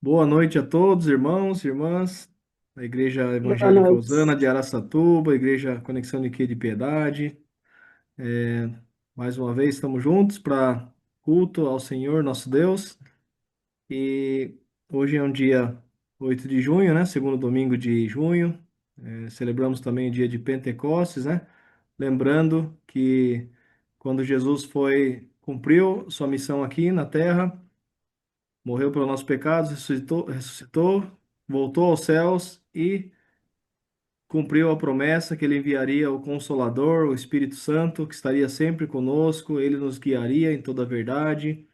Boa noite a todos, irmãos e irmãs da Igreja Boa Evangélica noite. Osana de Araçatuba, Igreja Conexão Niquê de Piedade. É, Mais uma vez estamos juntos para culto ao Senhor nosso Deus. E hoje é um dia 8 de junho, né? Segundo domingo de junho. Celebramos também o dia de Pentecostes, né? Lembrando que quando Jesus cumpriu sua missão aqui na terra, morreu pelos nossos pecados, ressuscitou, voltou aos céus e cumpriu a promessa que ele enviaria o Consolador, o Espírito Santo, que estaria sempre conosco, ele nos guiaria em toda a verdade,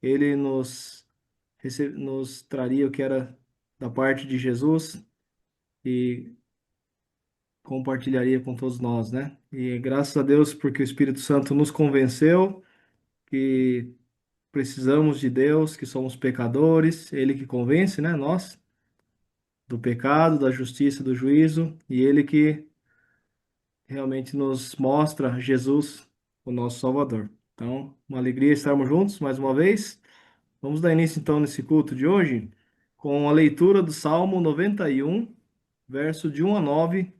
ele nos traria o que era da parte de Jesus e compartilharia com todos nós, né? E graças a Deus, porque o Espírito Santo nos convenceu que precisamos de Deus, que somos pecadores, ele que convence, né? Nós do pecado, da justiça, do juízo, e ele que realmente nos mostra Jesus, o nosso Salvador. Então, uma alegria estarmos juntos mais uma vez. Vamos dar início então nesse culto de hoje com a leitura do Salmo 91, verso de 1 a 9.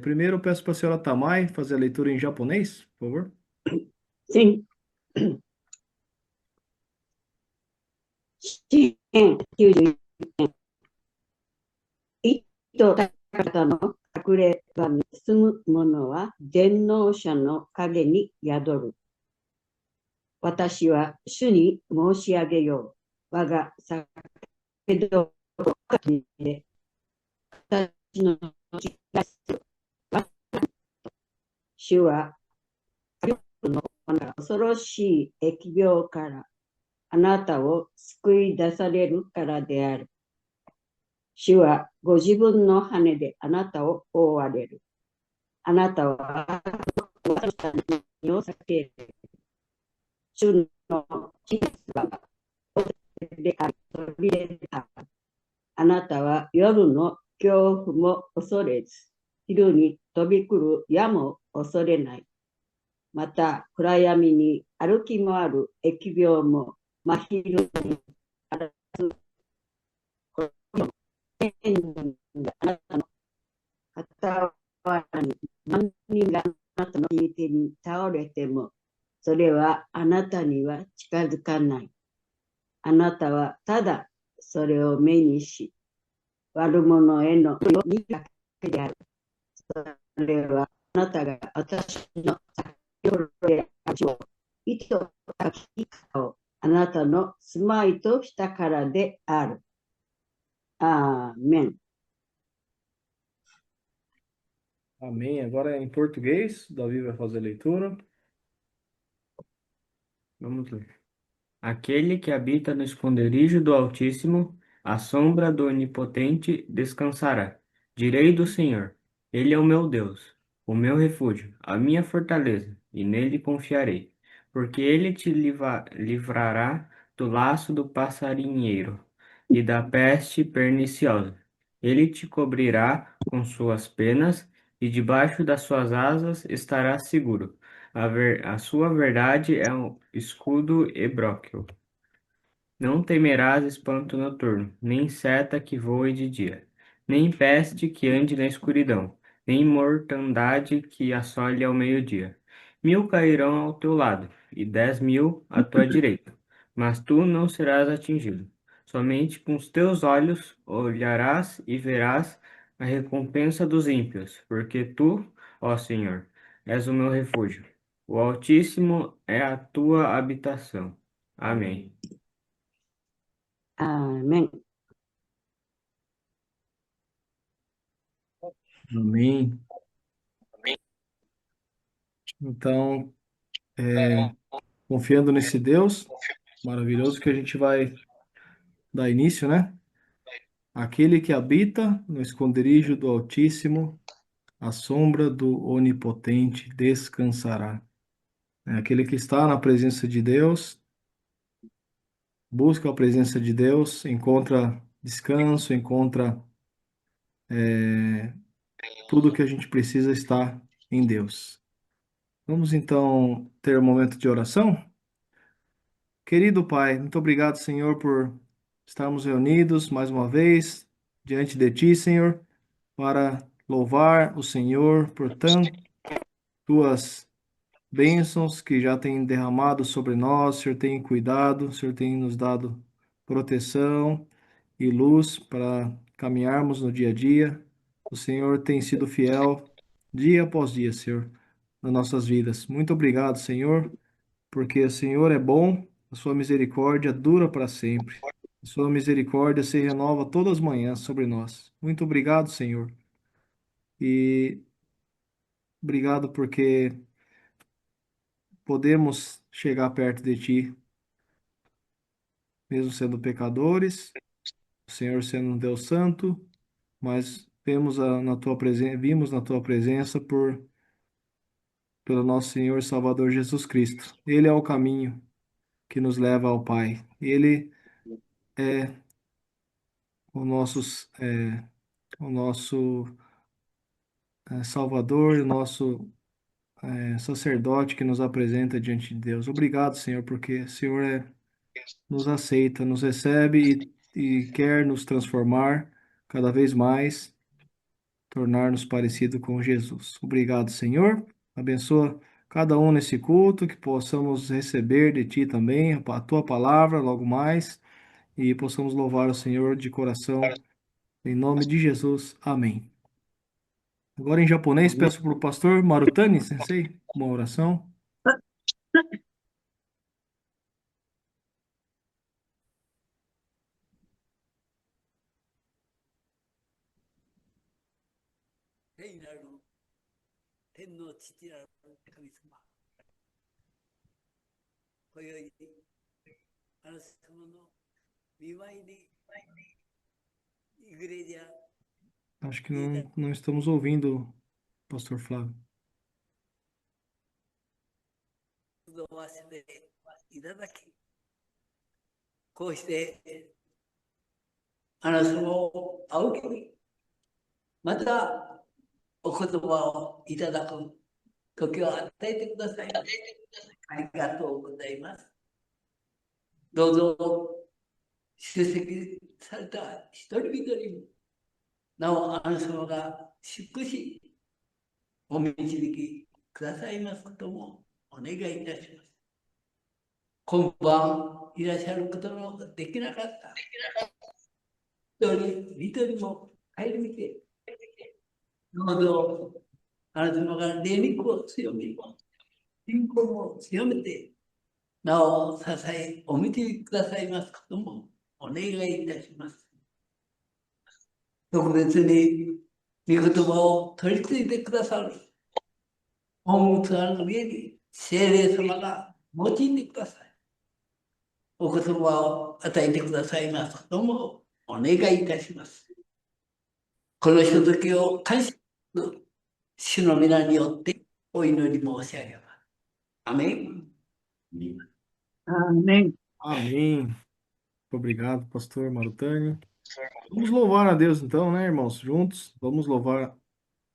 Primeiro eu peço para a senhora Tamai fazer a leitura em japonês, por favor. Sim. 詩編91編。糸高の隠れ場に住む者は全能者の影に宿る。私は主に申し上げよう。我が酒どこで私の主は恐ろしい疫病からあなたを救い出されるからである。主はご自分の羽であなたを覆われる。あなたは何を避ける。主の季節はである。あなたは夜の恐怖も恐れず、昼に飛び来る矢も恐れない。また、暗闇に歩き回る疫病も真昼に荒らす天があなたの傍らに万人があなたの右手に倒れても、それはあなたには近づかない。あなたはただそれを目にし、悪者への見かけである。それはあなたが私の先ほどで足を糸かきをあなたの住まいとしたからである。アーメン。Amém. Agora é em português, Davi vai fazer a leitura. Vamos ler. Aquele que habita no esconderijo do Altíssimo, à sombra do Onipotente descansará. Direi do Senhor: Ele é o meu Deus, o meu refúgio, a minha fortaleza, e nele confiarei. Porque ele te livrará do laço do passarinheiro e da peste perniciosa. Ele te cobrirá com suas penas, e debaixo das suas asas estarás seguro. A sua verdade é um escudo e broquel. Não temerás espanto noturno, nem seta que voe de dia, nem peste que ande na escuridão, nem mortandade que assole ao meio-dia. 1.000 cairão ao teu lado, e 10.000 à tua direita, mas tu não serás atingido. Somente com os teus olhos olharás e verás a recompensa dos ímpios, porque tu, ó Senhor, és o meu refúgio. O Altíssimo é a tua habitação. Amém. アーメン。Amém. Então, confiando nesse Deus maravilhoso que a gente vai dar início, né? Aquele que habita no esconderijo do Altíssimo, à sombra do Onipotente descansará. É aquele que está na presença de Deus, busca a presença de Deus, encontra descanso, encontra tudo o que a gente precisa estar em Deus. Vamos então ter um momento de oração? Querido Pai, muito obrigado, Senhor, por estarmos reunidos mais uma vez diante de Ti, Senhor, para louvar o Senhor por tuas bênçãos que já tem derramado sobre nós, o Senhor tem cuidado, o Senhor tem nos dado proteção e luz para caminharmos no dia a dia. O Senhor tem sido fiel dia após dia, Senhor, nas nossas vidas. Muito obrigado, Senhor, porque o Senhor é bom, a sua misericórdia dura para sempre. A sua misericórdia se renova todas as manhãs sobre nós. Muito obrigado, Senhor. E obrigado porque podemos chegar perto de Ti, mesmo sendo pecadores, o Senhor sendo um Deus santo, mas vimos na tua presença pelo nosso Senhor e Salvador Jesus Cristo. Ele é o caminho que nos leva ao Pai. Ele é o nosso, o nosso Salvador, o nosso sacerdote que nos apresenta diante de Deus. Obrigado, Senhor, porque o Senhor nos aceita, nos recebe e quer nos transformar cada vez mais, tornar-nos parecido com Jesus. Obrigado, Senhor. Abençoa cada um nesse culto, que possamos receber de Ti também a Tua palavra logo mais e possamos louvar o Senhor de coração, em nome de Jesus. Amém. Agora em japonês, Amém. peço para o pastor Marutani Sensei uma oração. 聖なる天の父なる神様、今宵、あなた様の見舞いに、igreja Acho que não estamos ouvindo, pastor Flávio. 集わせていただき、こうしてあなた様を会う日に、またお言葉をいただく時を与えてください。ありがとうございます。どうぞ出席された一人一人も、なおあなた様が祝し、お導きくださいますこともお願いいたします。今晩いらっしゃることのできなかった一人一人も帰り見て、どうぞあなた様が霊肉を強め、信仰を強めて、なお支え、お導きくださいますこともお願いいたします。特別に御言葉を取り次いでくださる本物ある上に聖霊様が用いてください。お言葉を与えてくださいますこともお願いいたします。このひとときを感謝する主の皆によってお祈り申し上げます。アメン。 Amém. Amém. Obrigado, pastor Marutani. Vamos louvar a Deus então, né, irmãos? Juntos, vamos louvar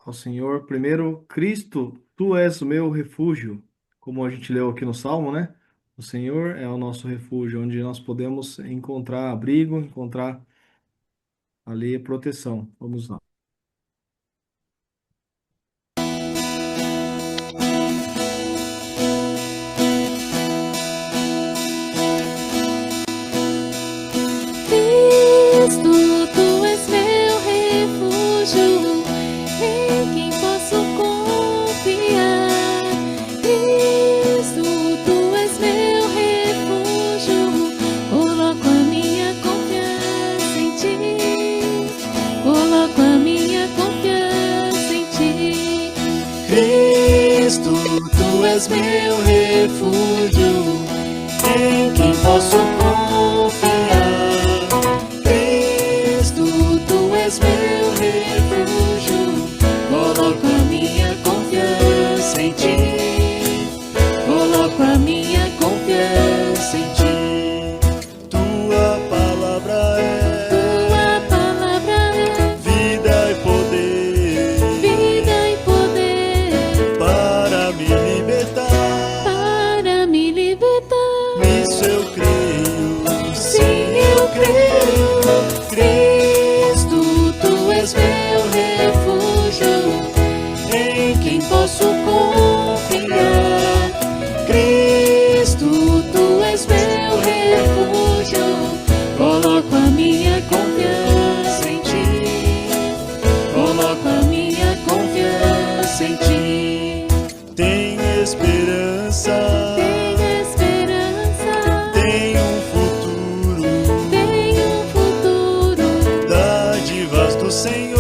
ao Senhor. Primeiro, Cristo, Tu és o meu refúgio, como a gente leu aqui no Salmo, né? O Senhor é o nosso refúgio, onde nós podemos encontrar abrigo, encontrar ali proteção. Vamos lá. Cristo, Tu és meu refúgio, em quem posso confiar. Cristo, Tu és meu refúgio, coloco a minha confiança em Ti. Coloco a minha confiança em Ti. Cristo, Tu és meu refúgio, em quem posso confiar. Cristo, Tu és meu refúgio, coloco a minha confiança em Ti. Coloco a minha confiança em Ti. Tua palavra é Tua palavra é vida e poder vida e poder para me libertar. para me libertar. Nisso eu creio, sem ti. Tem esperança, Tem esperança, tem um futuro, dádivas do Senhor.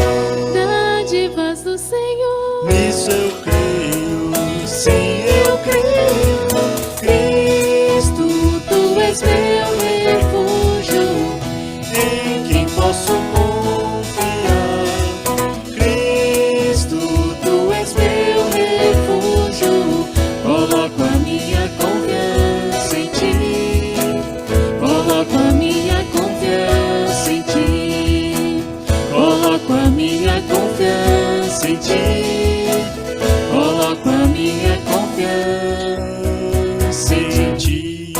dádivas do Senhor. Nisso eu creio, sim eu creio. Cristo, Tu és meu refúgio, em quem posso confiar. Cristo, Tu és meu refúgio. Coloco a minha confiança em ti. Coloco a minha confiança em ti. Coloco a minha confiança em ti. Coloco a minha confiança em ti.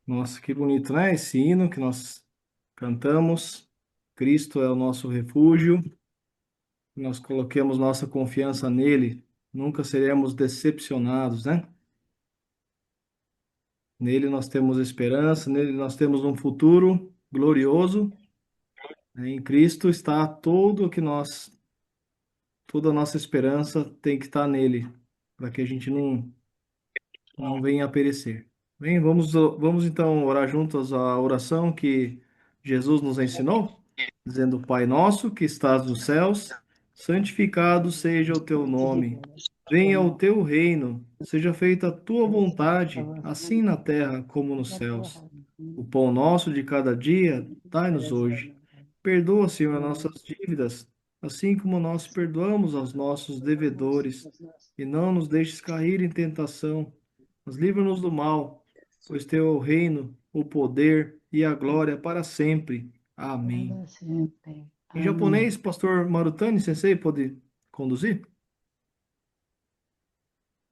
Nossa, que bonito, né? Esse hino que nós cantamos. Cristo é o nosso refúgio. Nós coloquemos nossa confiança nele. Nunca seremos decepcionados, né? Nele nós temos esperança, nele nós temos um futuro glorioso. Em Cristo está tudo que nós, toda a nossa esperança tem que estar nele, para que a gente não venha a perecer. Bem, vamos então orar juntos a oração que Jesus nos ensinou, dizendo: Pai nosso que estás nos céus, santificado seja o teu nome. Venha o teu reino, seja feita a tua vontade, assim na terra como nos céus. O pão nosso de cada dia, dai-nos hoje. Perdoa, Senhor, as nossas dívidas, assim como nós perdoamos aos nossos devedores, e não nos deixes cair em tentação, mas livra-nos do mal, pois teu é o reino, o poder e a glória para sempre. Amém. Para sempre. Em Amém. japonês, pastor Marutani Sensei, pode conduzir?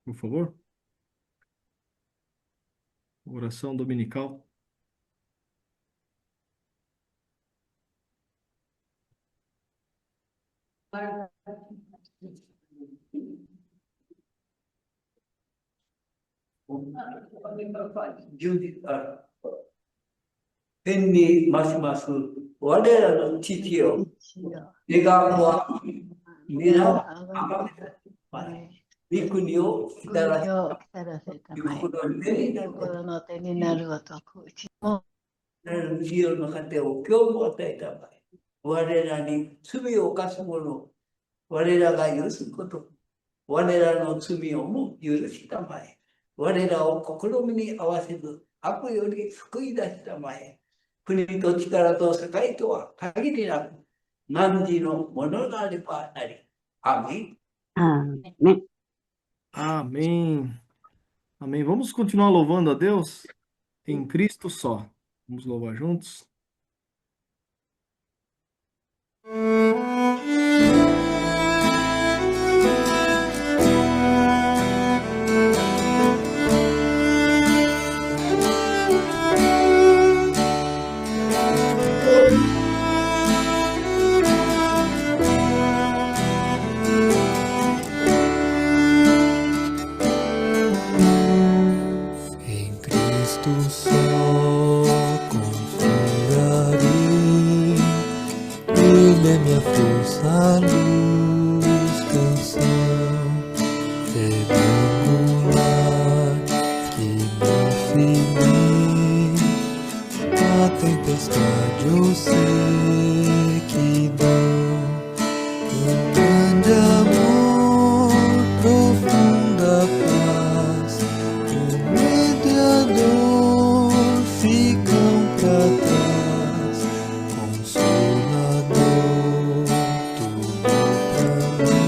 Por favor. Oração dominical. Penny mas whatever no titio, nega wa mira bikunio kitara よ来たらせたまえ。 yukuro ne 心の手になる男。うちも zio no kate o kyo mo ataita mai. 我らに罪を犯す者、我らが許すこと、我らの罪をも許したまえ。我らを試みに合わせず、悪より救い出したまえ。国と力と栄とは限りなく、汝のものなればなり。アメン。 Amém. Amém. Amém. Vamos continuar louvando a Deus em Cristo só. Vamos louvar juntos. em Cristo só confiarei. Ele é minha força, luz, canção, fé popular que me feliz. Na tempestade eu sei que dão um grande amor, profunda paz. O medo e a dor ficam pra trás. Consolador, tudo pra mim.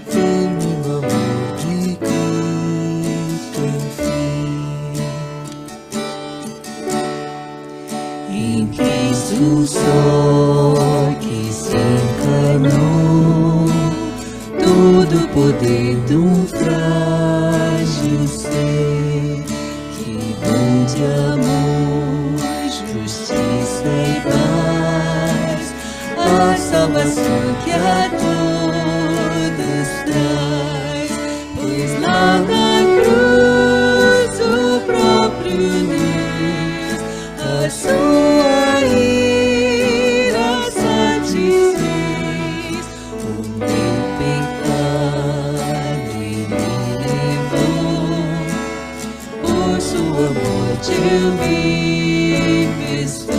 Firme no amor de Cristo, enfim. Em Cristo só que se encarnou, todo o poder de um frágil ser, que dom de amor, justiça e paz, a salvação que a todos traz. Pois lá na cruz o próprio sua ira satisfez, o meu pecado ele levou, por sua morte eu vivo estou.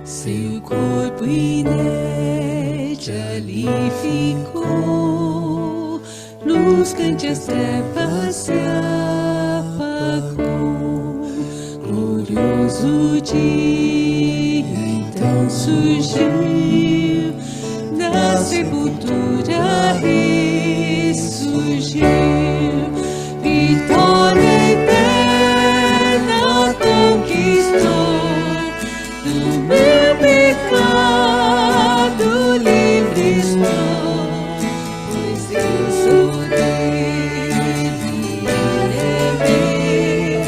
Seu corpo inerte ali ficou, luz que ante as trevas se apagou. Glorioso dia então surgiu, da sepultura ressurgiu, vitória eterna conquistou. Do meu pecado livre estou, pois eu sou dele, ele é meu,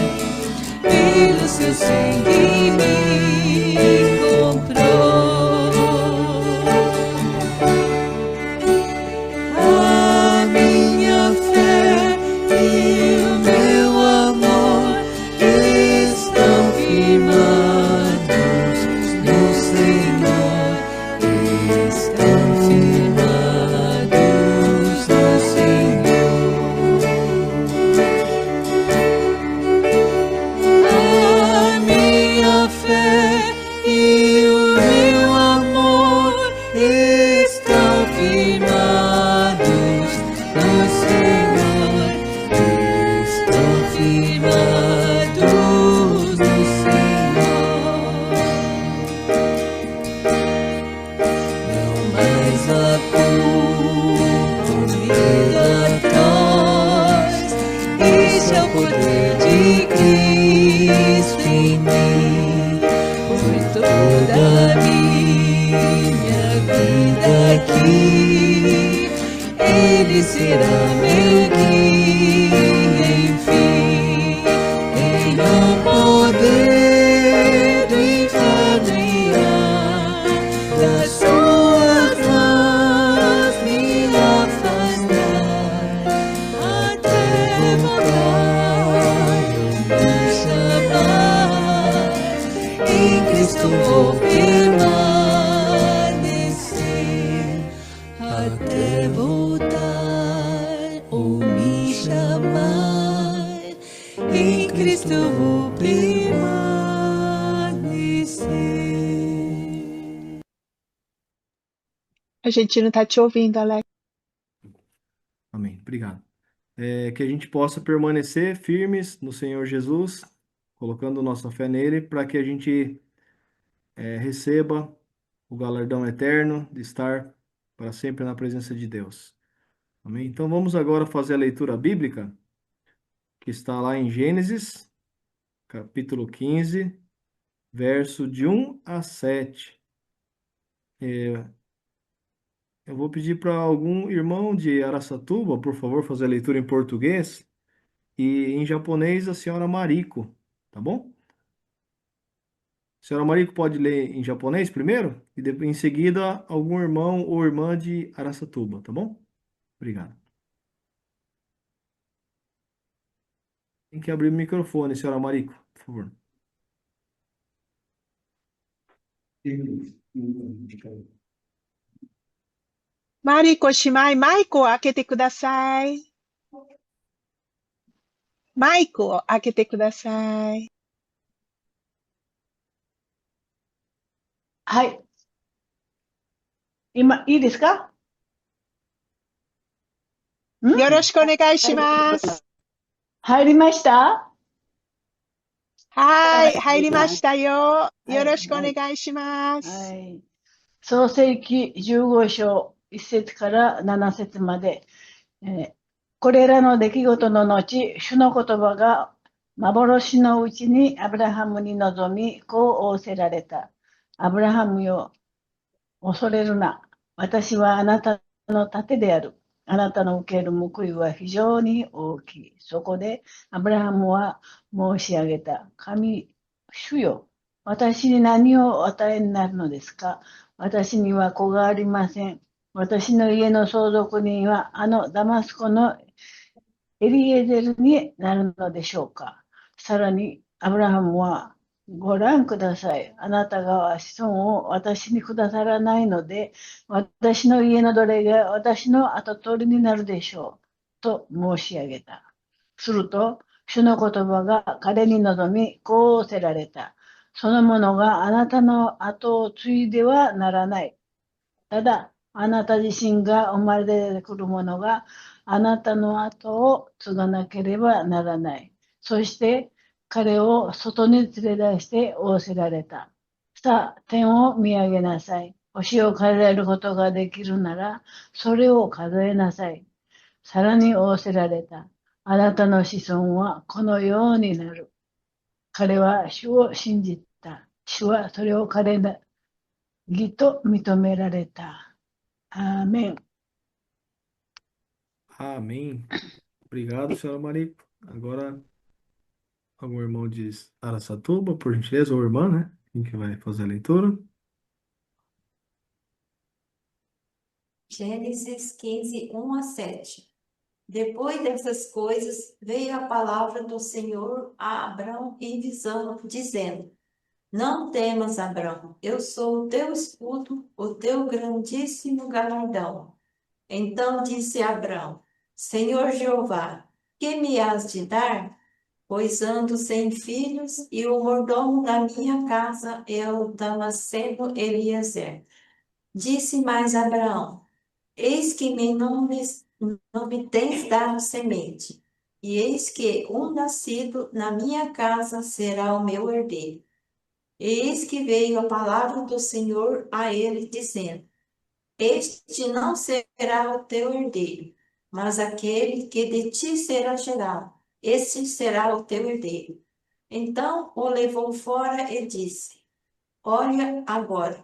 pelo seu sangue me comprou. A minha fé e o meu amor estão firmados no Senhor, estão firmados no Senhor. A minha fé e o meu amor estão firmados no Senhor, estão firmados no Senhor. Não mais há culpa, medo atrás, este é o poder de Cristo em mim. Por toda a minha vida aqui, Ele será meu guia, enfim. Em o poder do inferno e ar, das suas mãos me afastar, até voltar e me chamar. Em Cristo vou permanecer, até voltar ou me chamar. Em Cristo vou permanecer. A gente não tá te ouvindo, Alex. Amém. Obrigado. Que a gente possa permanecer firmes no Senhor Jesus, colocando nossa fé nele, para que a gente receba o galardão eterno de estar para sempre na presença de Deus. Amém? Então vamos agora fazer a leitura bíblica, que está lá em Gênesis, capítulo 15, verso de 1 a 7. Eu vou pedir para algum irmão de Araçatuba, por favor, fazer a leitura em português e em japonês a senhora Mariko, tá bom? A senhora Mariko pode ler em japonês primeiro e em seguida algum irmão ou irmã de Araçatuba, tá bom? Obrigado. Tem que abrir o microfone, senhora Mariko, por favor. Mariko Shimai, Maiko, akete kudasai. Maiko, akete kudasai. はい。今、いいですか？よろしくお願いします。入りました？はい、入りましたよ。よろしくお願いします。はい。創世記15章1節から7節まで、これらの出来事の後、主の言葉が幻のうちにアブラハムに臨み、こう仰せられた。アブラハムよ、恐れるな。私はあなたの盾である。あなたの受ける報いは非常に大きい。そこでアブラハムは申し上げた。神、主よ、私に何をお与えになるのですか？私には子がありません。私の家の相続人はダマスコのエリエゼルになるのでしょうか？さらにアブラハムは、ご覧ください。あなたが子孫を私にくださらないので、私の家のどれが私の跡取りになるでしょう。と申し上げた。すると、主の言葉が彼に望み、こう仰せられた。そのものがあなたの後を継いではならない。ただ、あなた自身が生まれてくるものがあなたの後を継がなければならない。そして彼を外に連れ出して仰せられた。さあ、天を見上げなさい。星を数えることができるなら、それを数えなさい。さらに仰せられた。あなたの子孫はこのようになる。彼は主を信じた。主はそれを彼の義と認められた。Amém. Amém. Obrigado, senhora Marico. Agora, algum irmão de Araçatuba, por gentileza, ou irmã, né? Quem que vai fazer a leitura? Gênesis 15, 1-7. Depois dessas coisas, veio a palavra do Senhor a Abrão em visão, dizendo: Não temas, Abrão, eu sou o teu escudo, o teu grandíssimo galardão. Então disse Abrão: Senhor Jeová, que me has de dar? Pois ando sem filhos, e o mordomo da minha casa é o Damasceno Eliezer. Disse mais Abraão: Eis que não me tens dado semente, e eis que um nascido na minha casa será o meu herdeiro. Eis que veio a palavra do Senhor a ele, dizendo: Este não será o teu herdeiro, mas aquele que de ti será gerado, esse será o teu herdeiro. Então o levou fora e disse: Olha agora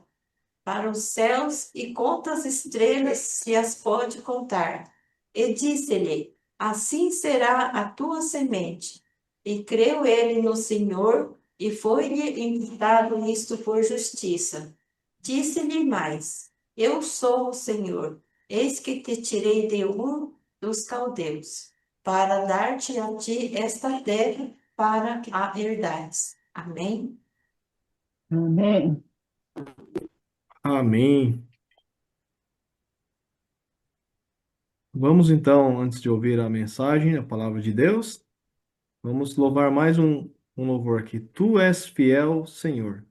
para os céus e conta as estrelas, se as pode contar. E disse-lhe: Assim será a tua semente. E creu ele no Senhor, e foi-lhe imputado isto por justiça. Disse-lhe mais: Eu sou o Senhor, eis que te tirei de Ur dos caldeus, para dar-te a ti esta terra para a herdares. Amém? Amém. Amém. Vamos então, antes de ouvir a mensagem, a palavra de Deus, vamos louvar mais um louvor aqui. Tu és fiel, Senhor.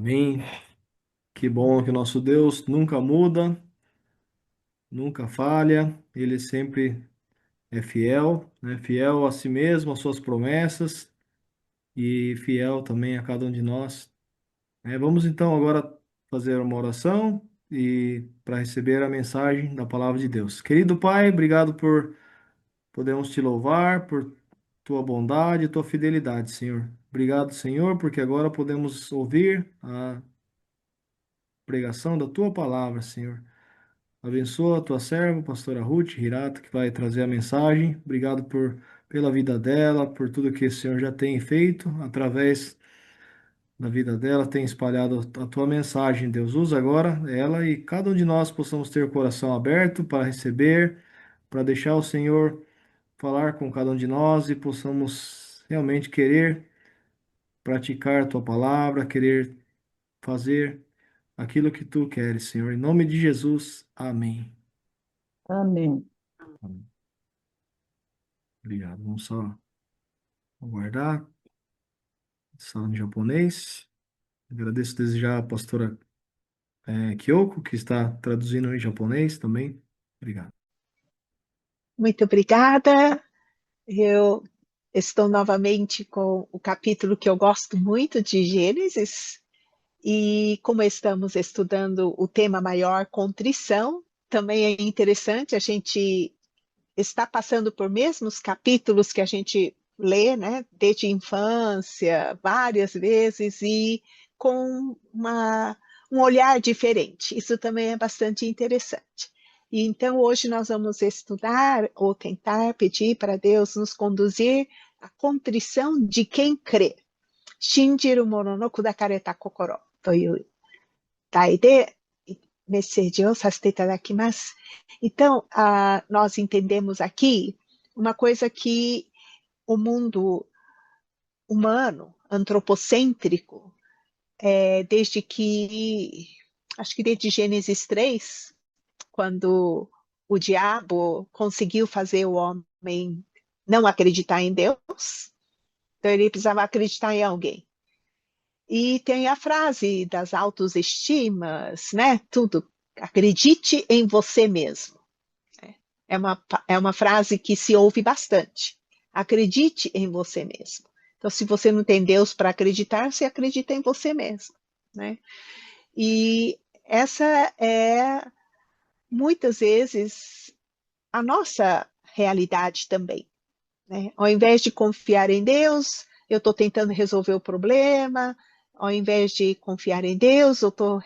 Amém. Que bom que o nosso Deus nunca muda, nunca falha, ele sempre é fiel, né? Fiel a si mesmo, às suas promessas e fiel também a cada um de nós. Vamos então agora fazer uma oração e para receber a mensagem da palavra de Deus. Querido Pai, obrigado por podermos te louvar, por tua bondade e tua fidelidade, Senhor. Obrigado, Senhor, porque agora podemos ouvir a pregação da tua palavra, Senhor. Abençoa a tua serva, pastora Ruth Hirata, que vai trazer a mensagem. Obrigado pela vida dela, por tudo que o Senhor já tem feito através da vida dela, tem espalhado a tua mensagem, Deus. Usa agora ela e cada um de nós possamos ter o coração aberto para receber, para deixar o Senhor falar com cada um de nós e possamos realmente querer praticar a tua palavra, querer fazer aquilo que tu queres, Senhor. Em nome de Jesus, amém. Amém. Amém. Obrigado. Vamos só aguardar. Sala em japonês. Agradeço desde já a pastora Kyoko, que está traduzindo em japonês também. Obrigado. Muito obrigada. Eu estou novamente com o capítulo que eu gosto muito de Gênesis. E como estamos estudando o tema maior, contrição, também é interessante, a gente está passando por mesmos capítulos que a gente lê, né, desde a infância, várias vezes, e com um olhar diferente. Isso também é bastante interessante. E então, hoje nós vamos estudar, ou tentar pedir para Deus nos conduzir à contrição de quem crê. Shinjiru mononoku dakareta kokoro. という題でメッセージをさせていただきます。Então, nós entendemos aqui uma coisa que o mundo humano, antropocêntrico, acho que desde Gênesis 3, quando o diabo conseguiu fazer o homem não acreditar em Deus, então ele precisava acreditar em alguém. E tem a frase das autoestimas, né? Tudo. Acredite em você mesmo. É uma frase que se ouve bastante. Acredite em você mesmo. Então, se você não tem Deus para acreditar, você acredita em você mesmo, né? E essa é, muitas vezes, a nossa realidade também, né? Ao invés de confiar em Deus, eu estou tentando resolver o problema. Ao invés de confiar em Deus, eu estou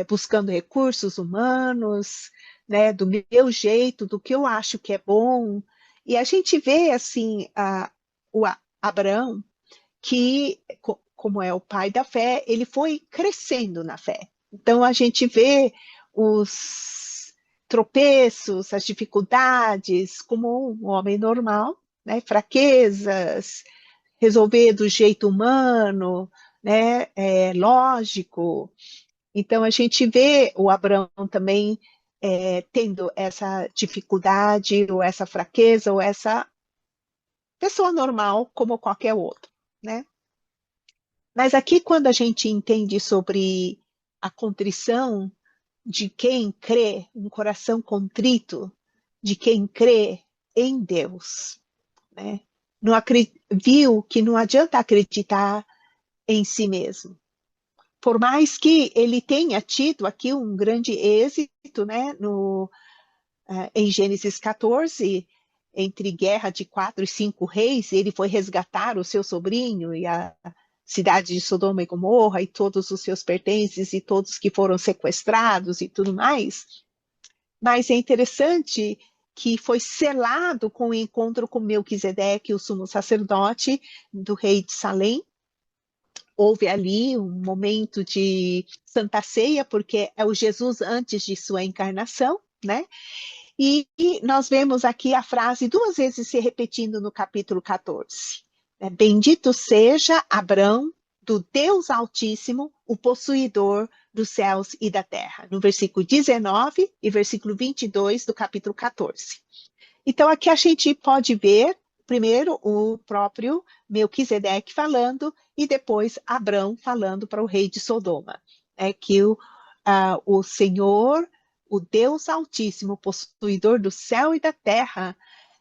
buscando recursos humanos, né, do meu jeito, do que eu acho que é bom. E a gente vê, assim, o Abraão, que, como é o pai da fé, ele foi crescendo na fé. Então, a gente vê os tropeços, as dificuldades, como um homem normal, né, fraquezas, resolver do jeito humano, né, lógico. Então, a gente vê o Abraão também tendo essa dificuldade, ou essa fraqueza, ou essa pessoa normal, como qualquer outro, né? Mas aqui, quando a gente entende sobre a contrição de quem crê, um coração contrito, de quem crê em Deus, né? Viu que não adianta acreditar em si mesmo. Por mais que ele tenha tido aqui um grande êxito, né, em Gênesis 14, entre guerra de 4 e 5 reis, ele foi resgatar o seu sobrinho e a cidade de Sodoma e Gomorra e todos os seus pertences e todos que foram sequestrados e tudo mais. Mas é interessante que foi selado com o encontro com Melquisedeque, o sumo sacerdote do rei de Salém. Houve ali um momento de Santa Ceia, porque é o Jesus antes de sua encarnação, né? E nós vemos aqui a frase 2 vezes se repetindo no capítulo 14. Bendito seja Abrão, do Deus Altíssimo, o possuidor dos céus e da terra. No versículo 19 e versículo 22 do capítulo 14. Então, aqui a gente pode ver primeiro o próprio Melquisedeque falando e depois Abrão falando para o rei de Sodoma. É que o Senhor, o Deus Altíssimo, possuidor do céu e da terra,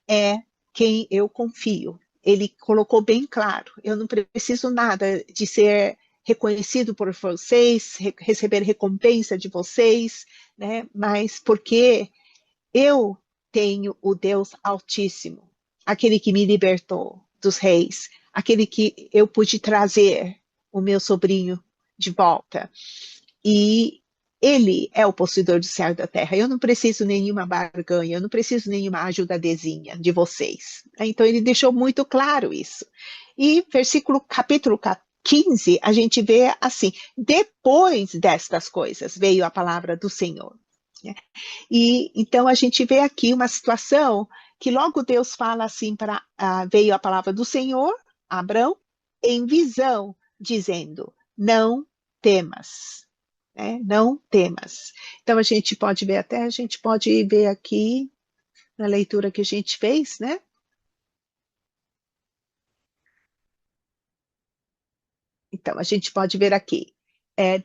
é quem eu confio. Ele colocou bem claro, eu não preciso nada de ser reconhecido por vocês, receber recompensa de vocês, né? Mas porque eu tenho o Deus Altíssimo, aquele que me libertou dos reis, aquele que eu pude trazer o meu sobrinho de volta. E ele é o possuidor do céu e da terra. Eu não preciso nenhuma barganha, eu não preciso nenhuma ajudadezinha de vocês. Então ele deixou muito claro isso. E capítulo 15, a gente vê assim, depois destas coisas veio a palavra do Senhor. E então a gente vê aqui uma situação que logo Deus fala assim, veio a palavra do Senhor, Abrão, em visão, dizendo, não temas. Não temas. Então a gente pode ver aqui na leitura que a gente fez, né? Então a gente pode ver aqui,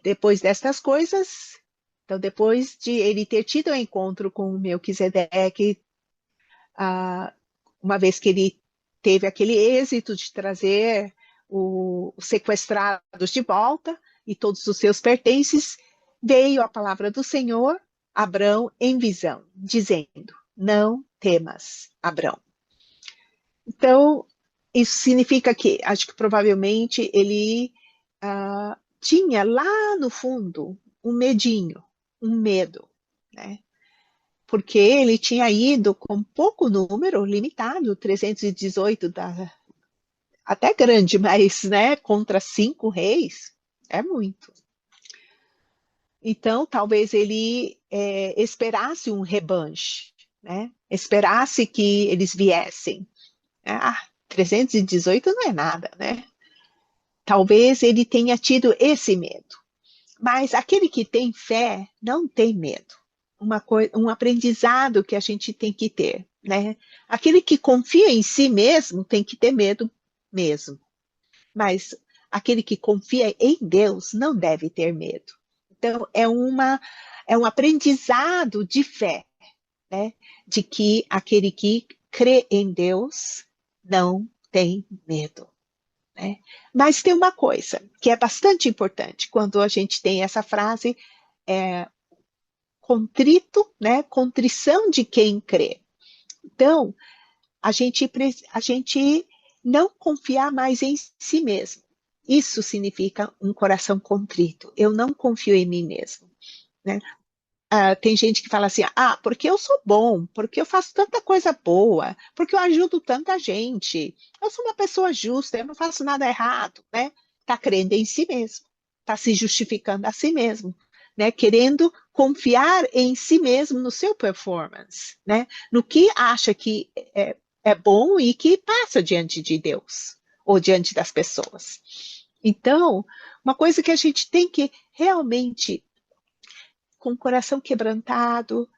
depois destas coisas, então depois de ele ter tido o encontro com Melquisedeque, uma vez que ele teve aquele êxito de trazer os sequestrados de volta e todos os seus pertences, veio a palavra do Senhor, Abrão, em visão, dizendo, não temas, Abrão. Então, isso significa que, acho que provavelmente ele tinha lá no fundo um medinho, um medo, né? Porque ele tinha ido com pouco número, limitado, 318, até grande, mas, né, contra 5 reis, é muito. Então, talvez ele esperasse um revanche, né? Esperasse que eles viessem. 318 não é nada, né? Talvez ele tenha tido esse medo. Mas aquele que tem fé não tem medo. Um aprendizado que a gente tem que ter, né? Aquele que confia em si mesmo tem que ter medo mesmo. Mas aquele que confia em Deus não deve ter medo. Então, é um aprendizado de fé, né? De que aquele que crê em Deus não tem medo. Né? Mas tem uma coisa que é bastante importante quando a gente tem essa frase, contrito, né? Contrição de quem crê. Então, a gente não confiar mais em si mesmo. Isso significa um coração contrito. Eu não confio em mim mesmo. Né? Tem gente que fala assim, porque eu sou bom, porque eu faço tanta coisa boa, porque eu ajudo tanta gente, eu sou uma pessoa justa, eu não faço nada errado, né? Está crendo em si mesmo, está se justificando a si mesmo, né? Querendo confiar em si mesmo, no seu performance, né? No que acha que é bom e que passa diante de Deus, ou diante das pessoas. Então, uma coisa que a gente tem que realmente, com o coração quebrantado,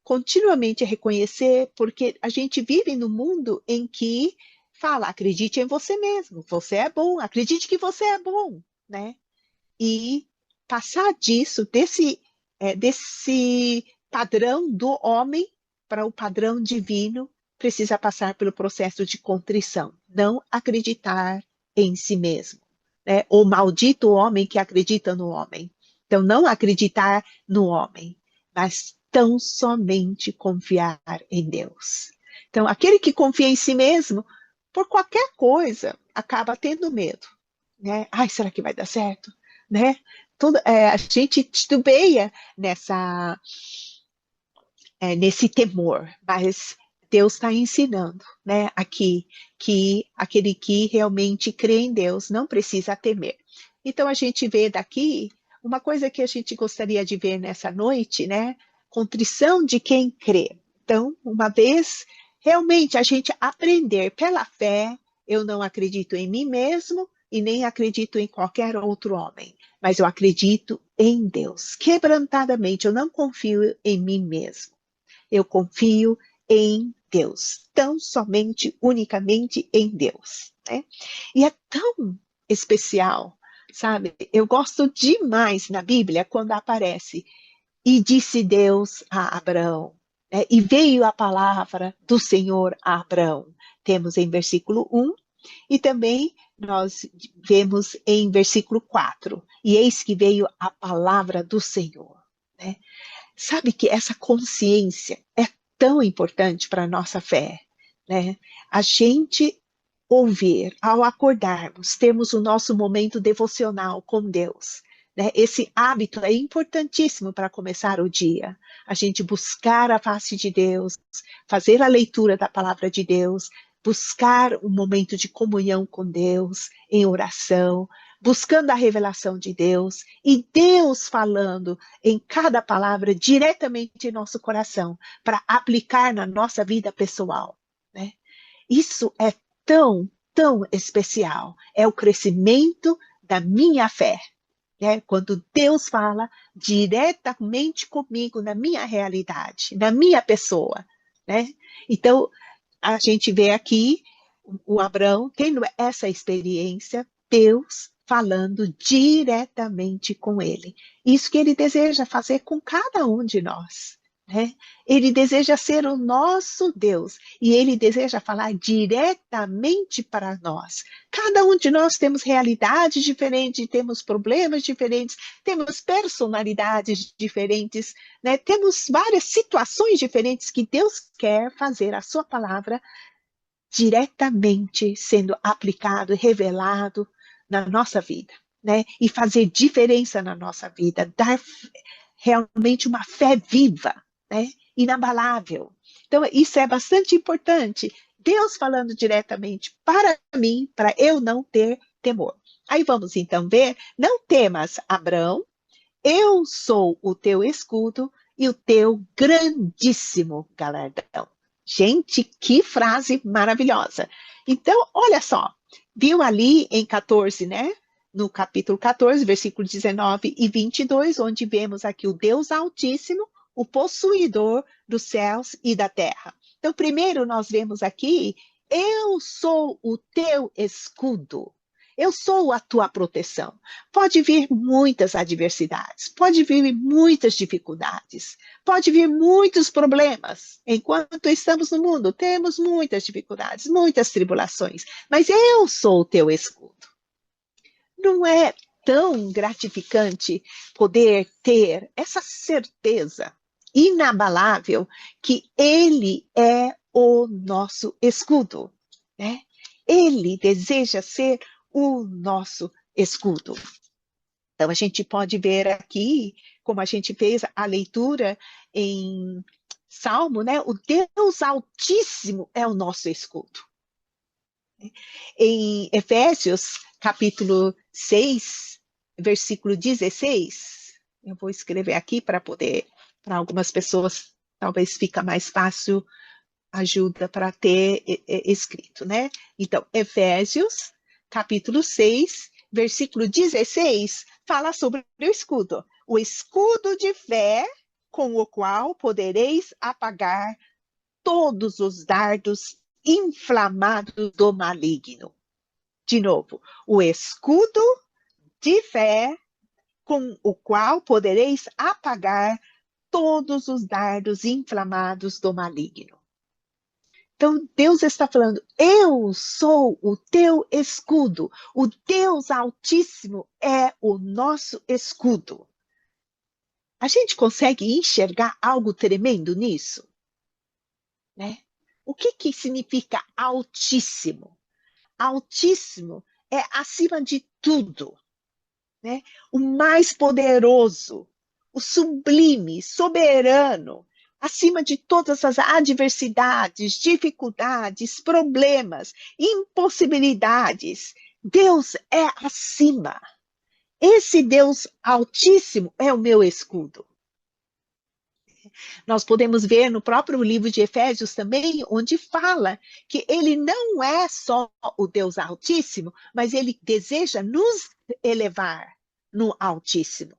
continuamente reconhecer, porque a gente vive num mundo em que fala, acredite em você mesmo, você é bom, acredite que você é bom, né? E passar desse padrão do homem para o padrão divino, precisa passar pelo processo de contrição, não acreditar em si mesmo, né? O maldito homem que acredita no homem. Então, não acreditar no homem, mas tão somente confiar em Deus. Então, aquele que confia em si mesmo, por qualquer coisa, acaba tendo medo. Né? Será que vai dar certo? Né? A gente titubeia nesse temor, mas Deus está ensinando, né, aqui, que aquele que realmente crê em Deus não precisa temer. Então, a gente vê daqui uma coisa que a gente gostaria de ver nessa noite, né? Contrição de quem crê. Então, uma vez, realmente, a gente aprender pela fé, eu não acredito em mim mesmo e nem acredito em qualquer outro homem, mas eu acredito em Deus. Quebrantadamente, eu não confio em mim mesmo. Eu confio em Deus, tão somente, unicamente em Deus, né? E é tão especial, sabe? Eu gosto demais na Bíblia quando aparece e disse Deus a Abraão, né? E veio a palavra do Senhor a Abraão. Temos em versículo 1 e também nós vemos em versículo 4. E eis que veio a palavra do Senhor, né? Sabe que essa consciência é tão importante para a nossa fé, né? A gente ouvir, ao acordarmos, temos o nosso momento devocional com Deus, né? Esse hábito é importantíssimo para começar o dia. A gente buscar a face de Deus, fazer a leitura da palavra de Deus, buscar um momento de comunhão com Deus, em oração, buscando a revelação de Deus, e Deus falando em cada palavra diretamente em nosso coração, para aplicar na nossa vida pessoal, né? Isso é tão, tão especial. É o crescimento da minha fé, né? Quando Deus fala diretamente comigo, na minha realidade, na minha pessoa, né? Então, a gente vê aqui o Abraão tendo essa experiência, Deus falando diretamente com ele. Isso que ele deseja fazer com cada um de nós, né? Ele deseja ser o nosso Deus e ele deseja falar diretamente para nós. Cada um de nós temos realidades diferentes, temos problemas diferentes, temos personalidades diferentes, né? Temos várias situações diferentes que Deus quer fazer a sua palavra diretamente sendo aplicado e revelado na nossa vida, né? E fazer diferença na nossa vida, dar realmente uma fé viva, né? Inabalável. Então, isso é bastante importante. Deus falando diretamente para mim, para eu não ter temor. Aí vamos então ver, não temas, Abraão, eu sou o teu escudo e o teu grandíssimo galardão. Gente, que frase maravilhosa. Então, olha só, viu ali em 14, né? No capítulo 14, versículo 19 e 22, onde vemos aqui o Deus Altíssimo, o possuidor dos céus e da terra. Então, primeiro nós vemos aqui, eu sou o teu escudo. Eu sou a tua proteção. Pode vir muitas adversidades, pode vir muitas dificuldades, pode vir muitos problemas. Enquanto estamos no mundo, temos muitas dificuldades, muitas tribulações, mas eu sou o teu escudo. Não é tão gratificante poder ter essa certeza inabalável que ele é o nosso escudo, né? Ele deseja ser o nosso escudo. Então, a gente pode ver aqui, como a gente fez a leitura em Salmo, né? O Deus Altíssimo é o nosso escudo. Em Efésios, capítulo 6, versículo 16, eu vou escrever aqui para algumas pessoas, talvez fica mais fácil, ajuda para ter escrito, né? Então, Efésios, capítulo 6, versículo 16, fala sobre o escudo. O escudo de fé com o qual podereis apagar todos os dardos inflamados do maligno. De novo, o escudo de fé com o qual podereis apagar todos os dardos inflamados do maligno. Então, Deus está falando, eu sou o teu escudo. O Deus Altíssimo é o nosso escudo. A gente consegue enxergar algo tremendo nisso? Né? O que significa altíssimo? Altíssimo é acima de tudo, né? O mais poderoso, o sublime, soberano, acima de todas as adversidades, dificuldades, problemas, impossibilidades. Deus é acima. Esse Deus Altíssimo é o meu escudo. Nós podemos ver no próprio livro de Efésios também, onde fala que ele não é só o Deus Altíssimo, mas ele deseja nos elevar no Altíssimo.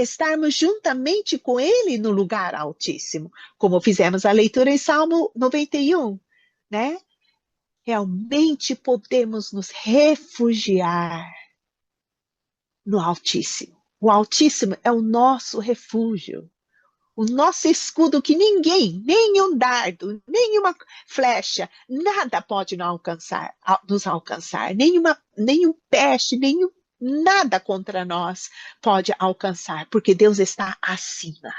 estarmos juntamente com Ele no lugar altíssimo, como fizemos a leitura em Salmo 91, né? Realmente podemos nos refugiar no Altíssimo. O Altíssimo é o nosso refúgio, o nosso escudo que ninguém, nenhum dardo, nenhuma flecha, nada pode nos alcançar, nenhum peste, nada contra nós pode alcançar, porque Deus está acima.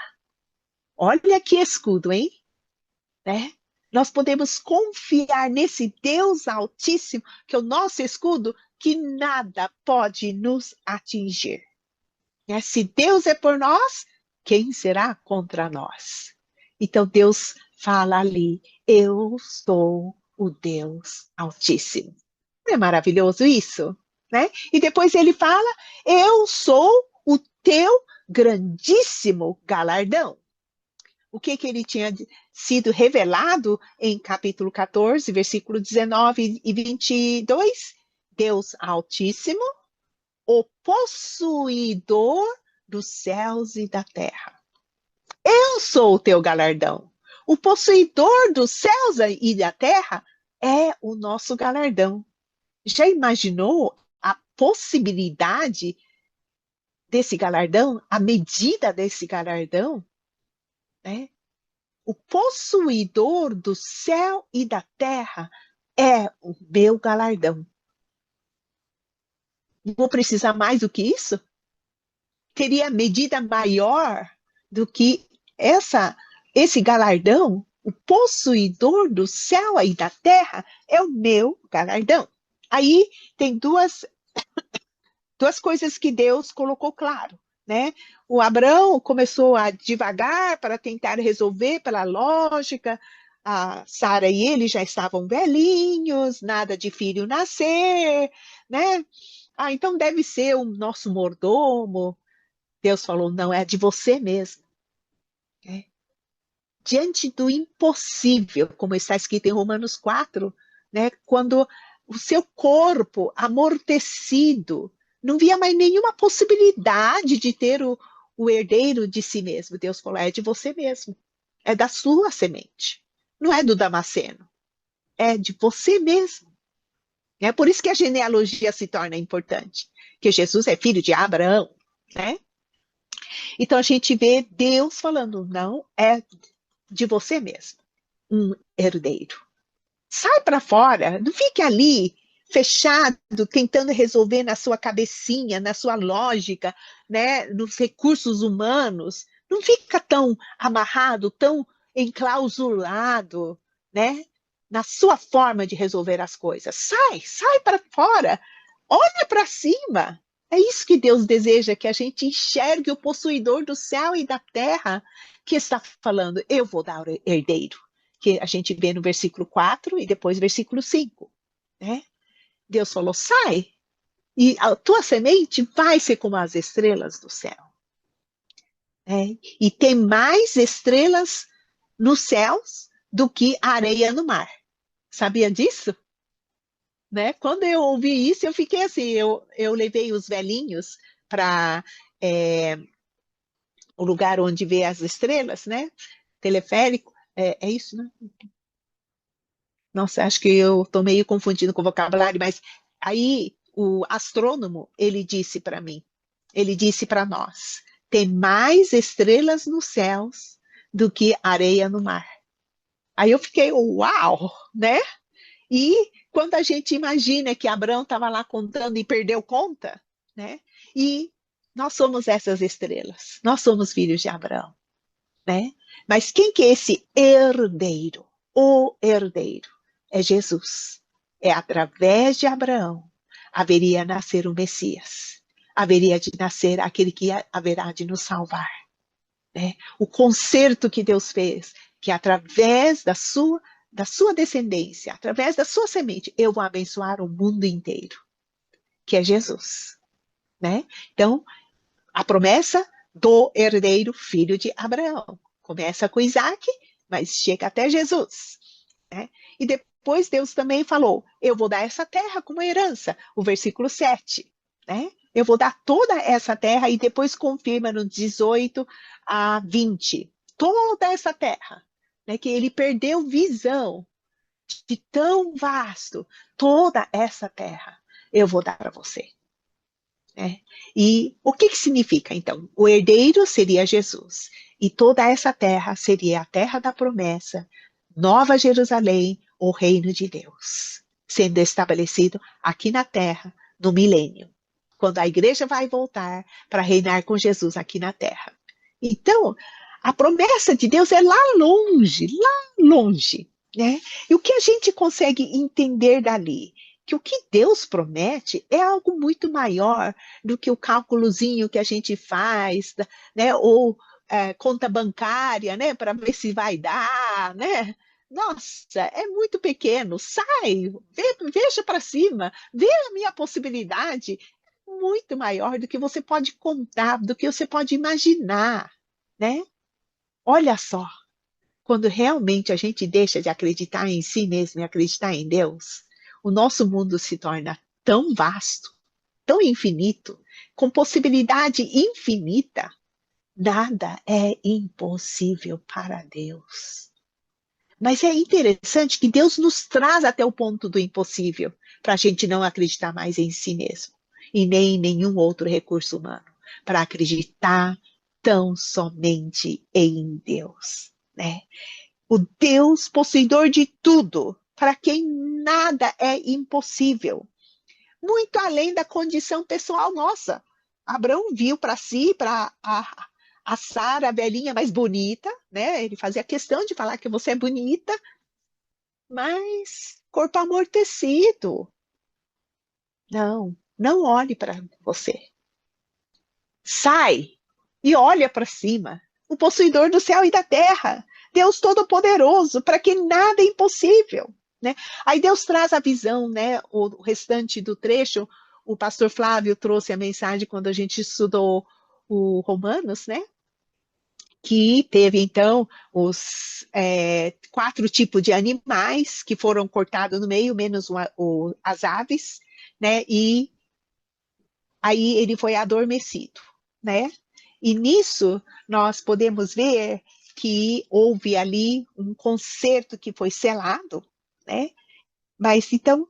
Olha que escudo, hein? Né? Nós podemos confiar nesse Deus Altíssimo, que é o nosso escudo, que nada pode nos atingir. Né? Se Deus é por nós, quem será contra nós? Então Deus fala ali, eu sou o Deus Altíssimo. Não é maravilhoso isso? Né? E depois ele fala, eu sou o teu grandíssimo galardão. O que ele tinha sido revelado em capítulo 14, versículo 19 e 22? Deus Altíssimo, o possuidor dos céus e da terra. Eu sou o teu galardão. O possuidor dos céus e da terra é o nosso galardão. Já imaginou a possibilidade desse galardão, a medida desse galardão? Né? O possuidor do céu e da terra é o meu galardão. Vou precisar mais do que isso? Teria medida maior do que esse galardão? O possuidor do céu e da terra é o meu galardão. Aí tem duas coisas que Deus colocou claro. Né? O Abrão começou a devagar para tentar resolver pela lógica. A Sara e ele já estavam velhinhos, nada de filho nascer, né? Então deve ser o nosso mordomo. Deus falou, não, é de você mesmo. É. Diante do impossível, como está escrito em Romanos 4, né? Quando o seu corpo amortecido, não via mais nenhuma possibilidade de ter o herdeiro de si mesmo. Deus falou, é de você mesmo. É da sua semente. Não é do Damasceno. É de você mesmo. É por isso que a genealogia se torna importante. Que Jesus é filho de Abraão. Né? Então a gente vê Deus falando, não, é de você mesmo. Um herdeiro. Sai para fora. Não fique ali fechado, tentando resolver na sua cabecinha, na sua lógica, né, nos recursos humanos. Não fica tão amarrado, tão enclausulado, né, na sua forma de resolver as coisas. Sai para fora. Olha para cima. É isso que Deus deseja, que a gente enxergue o possuidor do céu e da terra, que está falando, eu vou dar o herdeiro. Que a gente vê no versículo 4 e depois versículo 5. Né? Deus falou, sai, e a tua semente vai ser como as estrelas do céu. E tem mais estrelas nos céus do que areia no mar. Sabia disso? Né? Quando eu ouvi isso, eu fiquei assim, eu levei os velhinhos para o lugar onde vê as estrelas, né? Teleférico, é isso, né? Nossa, acho que eu estou meio confundindo com o vocabulário, mas aí o astrônomo, ele disse para mim, ele disse para nós, tem mais estrelas nos céus do que areia no mar. Aí eu fiquei, uau, né? E quando a gente imagina que Abraão estava lá contando e perdeu conta, né? E nós somos essas estrelas, nós somos filhos de Abraão, né? Mas quem que é esse herdeiro? O herdeiro é Jesus. É através de Abraão haveria nascer o Messias. Haveria de nascer aquele que haverá de nos salvar. Né? O concerto que Deus fez, que através da sua descendência, através da sua semente, eu vou abençoar o mundo inteiro, que é Jesus. Né? Então, a promessa do herdeiro filho de Abraão. Começa com Isaac, mas chega até Jesus. Né? E depois Deus também falou, eu vou dar essa terra como herança, o versículo 7. Né? Eu vou dar toda essa terra, e depois confirma no 18 a 20. Toda essa terra, né, que ele perdeu visão de tão vasto. Toda essa terra eu vou dar para você. Né? E o que significa, então? O herdeiro seria Jesus. E toda essa terra seria a terra da promessa, Nova Jerusalém, o reino de Deus, sendo estabelecido aqui na terra, no milênio, quando a igreja vai voltar para reinar com Jesus aqui na terra. Então, a promessa de Deus é lá longe, né? E o que a gente consegue entender dali? Que o que Deus promete é algo muito maior do que o cálculozinho que a gente faz, né? Ou conta bancária, né? Para ver se vai dar, né? Nossa, é muito pequeno. Sai, veja para cima, vê a minha possibilidade. Muito maior do que você pode contar, do que você pode imaginar, né? Olha só, quando realmente a gente deixa de acreditar em si mesmo e acreditar em Deus, o nosso mundo se torna tão vasto, tão infinito, com possibilidade infinita. Nada é impossível para Deus. Mas é interessante que Deus nos traz até o ponto do impossível, para a gente não acreditar mais em si mesmo, e nem em nenhum outro recurso humano, para acreditar tão somente em Deus, né? O Deus possuidor de tudo, para quem nada é impossível, muito além da condição pessoal nossa. Abraão viu para si, para a Sara, a velhinha mais bonita, né? Ele fazia questão de falar que você é bonita, mas corpo amortecido. Não olhe para você. Sai e olha para cima. O possuidor do céu e da terra. Deus Todo-Poderoso, para quem nada é impossível. Né? Aí Deus traz a visão, né? O restante do trecho, o pastor Flávio trouxe a mensagem quando a gente estudou o Romanos, né? Que teve, então, os 4 tipos de animais que foram cortados no meio, menos as aves, né? E aí ele foi adormecido, né? E nisso nós podemos ver que houve ali um concerto que foi selado, né? Mas então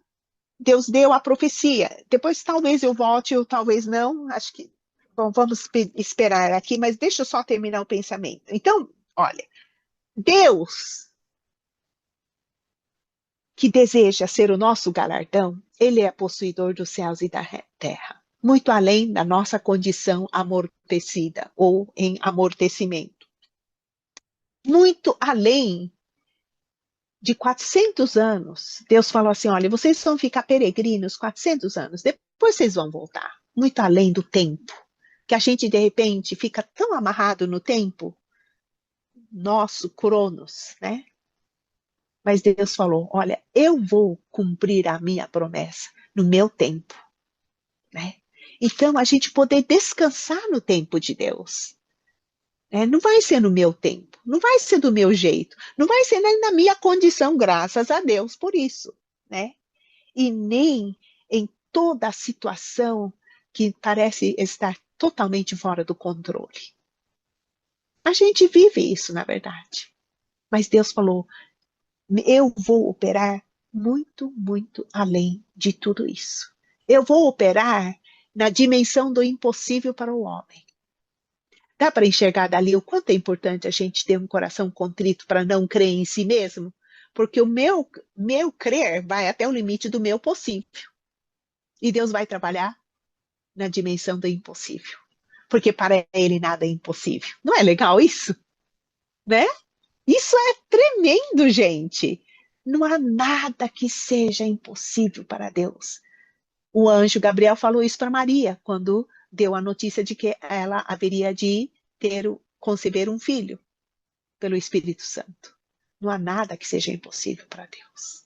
Deus deu a profecia. Depois talvez eu volte ou talvez não. Acho que bom, vamos esperar aqui, mas deixa eu só terminar o pensamento. Então, olha, Deus que deseja ser o nosso galardão, ele é possuidor dos céus e da terra, muito além da nossa condição amortecida ou em amortecimento. Muito além de 400 anos, Deus falou assim, olha, vocês vão ficar peregrinos 400 anos, depois vocês vão voltar. Muito além do tempo, que a gente, de repente, fica tão amarrado no tempo, nosso Cronos, né? Mas Deus falou, olha, eu vou cumprir a minha promessa no meu tempo, né? Então, a gente poder descansar no tempo de Deus. Não vai ser no meu tempo, não vai ser do meu jeito, não vai ser nem na minha condição, graças a Deus por isso, né? E nem em toda a situação que parece estar totalmente fora do controle. A gente vive isso, na verdade. Mas Deus falou, eu vou operar muito, muito além de tudo isso. Eu vou operar na dimensão do impossível para o homem. Dá para enxergar dali o quanto é importante a gente ter um coração contrito para não crer em si mesmo? Porque o meu crer vai até o limite do meu possível. E Deus vai trabalhar na dimensão do impossível. Porque para ele nada é impossível. Não é legal isso? Né? Isso é tremendo, gente. Não há nada que seja impossível para Deus. O anjo Gabriel falou isso para Maria, quando deu a notícia de que ela haveria de conceber um filho pelo Espírito Santo. Não há nada que seja impossível para Deus.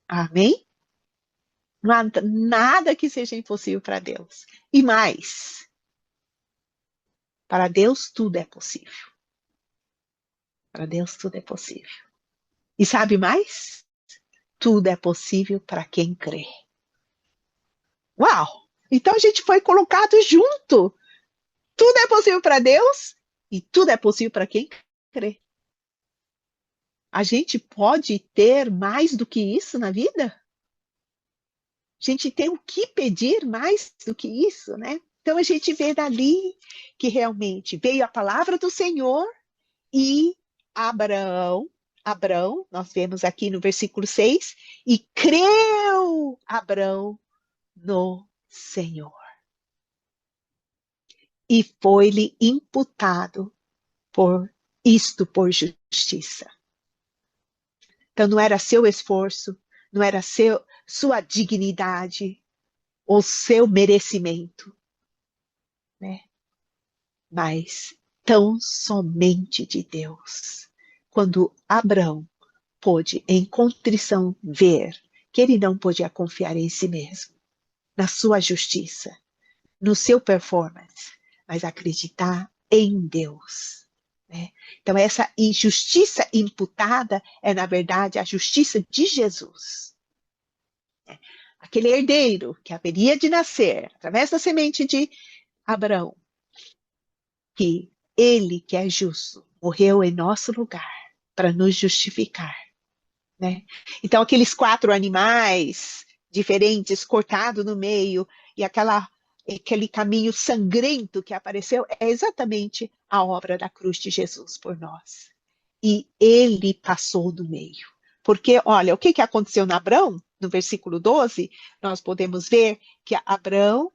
Amém? Não há nada que seja impossível para Deus. E mais, para Deus tudo é possível. Para Deus tudo é possível. E sabe mais? Tudo é possível para quem crê. Uau! Então a gente foi colocado junto. Tudo é possível para Deus e tudo é possível para quem crê. A gente pode ter mais do que isso na vida? A gente tem o que pedir mais do que isso, né? Então a gente vê dali que realmente veio a palavra do Senhor e Abrão, nós vemos aqui no versículo 6, e creu Abrão no Senhor. E foi-lhe imputado por justiça. Então não era seu esforço, não era sua dignidade ou seu merecimento, né? Mas tão somente de Deus. Quando Abrão pôde, em contrição, ver que ele não podia confiar em si mesmo, na sua justiça, no seu performance, mas acreditar em Deus. Né? Então, essa injustiça imputada é, na verdade, a justiça de Jesus. Aquele herdeiro que haveria de nascer através da semente de Abraão, que ele, que é justo, morreu em nosso lugar para nos justificar. Né? Então, aqueles 4 animais diferentes, cortados no meio, e aquele caminho sangrento que apareceu, é exatamente a obra da cruz de Jesus por nós. E ele passou do meio. Porque, olha, o que aconteceu na Abrão, no versículo 12, nós podemos ver que Abrão,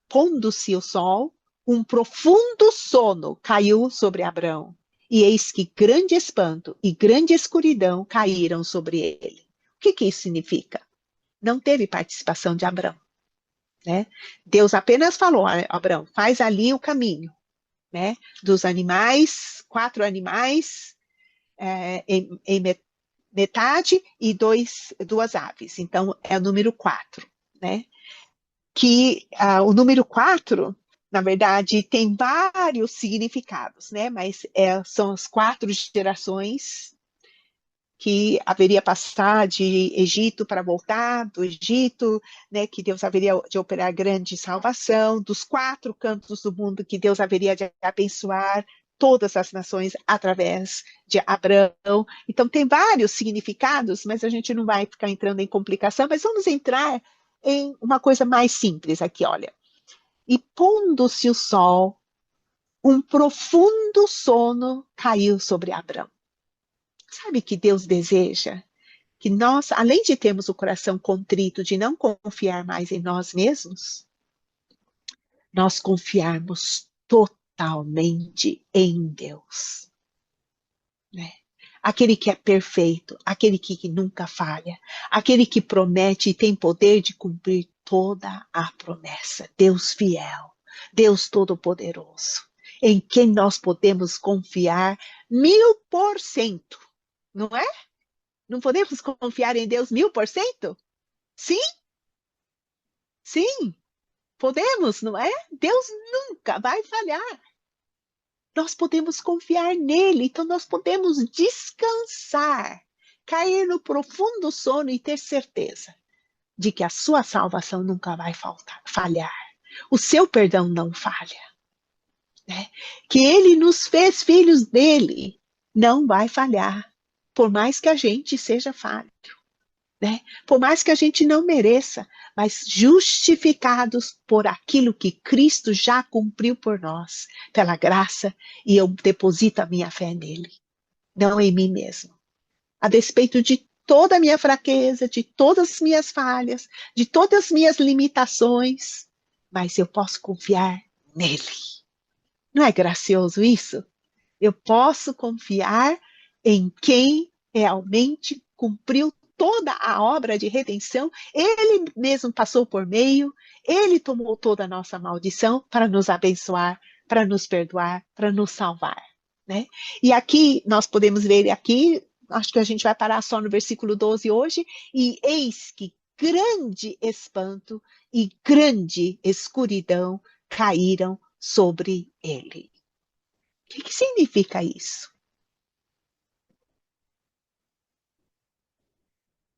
pondo-se o sol, um profundo sono caiu sobre Abrão. E eis que grande espanto e grande escuridão caíram sobre ele. O que isso significa? Não teve participação de Abrão. Né? Deus apenas falou, Abrão, faz ali o caminho. Né? Dos animais, 4 animais em metade e 2 aves. Então, é o número 4. Né? Que o número 4, na verdade, tem vários significados, né? Mas são as 4 gerações que haveria passar de Egito para voltar, do Egito, né, que Deus haveria de operar grande salvação, dos 4 cantos do mundo que Deus haveria de abençoar todas as nações através de Abraão. Então tem vários significados, mas a gente não vai ficar entrando em complicação, mas vamos entrar em uma coisa mais simples aqui, olha. E pondo-se o sol, um profundo sono caiu sobre Abrão. Sabe que Deus deseja? Que nós, além de termos o coração contrito, de não confiar mais em nós mesmos, nós confiarmos totalmente em Deus. Né? Aquele que é perfeito, aquele que nunca falha, aquele que promete e tem poder de cumprir toda a promessa. Deus fiel, Deus todo-poderoso, em quem nós podemos confiar 1000%. Não é? Não podemos confiar em Deus 1000%? Sim? Sim, podemos, não é? Deus nunca vai falhar. Nós podemos confiar nele, então nós podemos descansar, cair no profundo sono e ter certeza de que a sua salvação nunca vai falhar. O seu perdão não falha. Né? Que ele nos fez filhos dele, não vai falhar, por mais que a gente seja falho. Né? Por mais que a gente não mereça, mas justificados por aquilo que Cristo já cumpriu por nós, pela graça, e eu deposito a minha fé nele, não em mim mesmo. A despeito de toda a minha fraqueza, de todas as minhas falhas, de todas as minhas limitações, mas eu posso confiar nele. Não é gracioso isso? Eu posso confiar em quem realmente cumpriu toda a obra de redenção, ele mesmo passou por meio, ele tomou toda a nossa maldição para nos abençoar, para nos perdoar, para nos salvar. Né? E aqui, nós podemos ver aqui, acho que a gente vai parar só no versículo 12 hoje, e eis que grande espanto e grande escuridão caíram sobre ele. O que significa isso?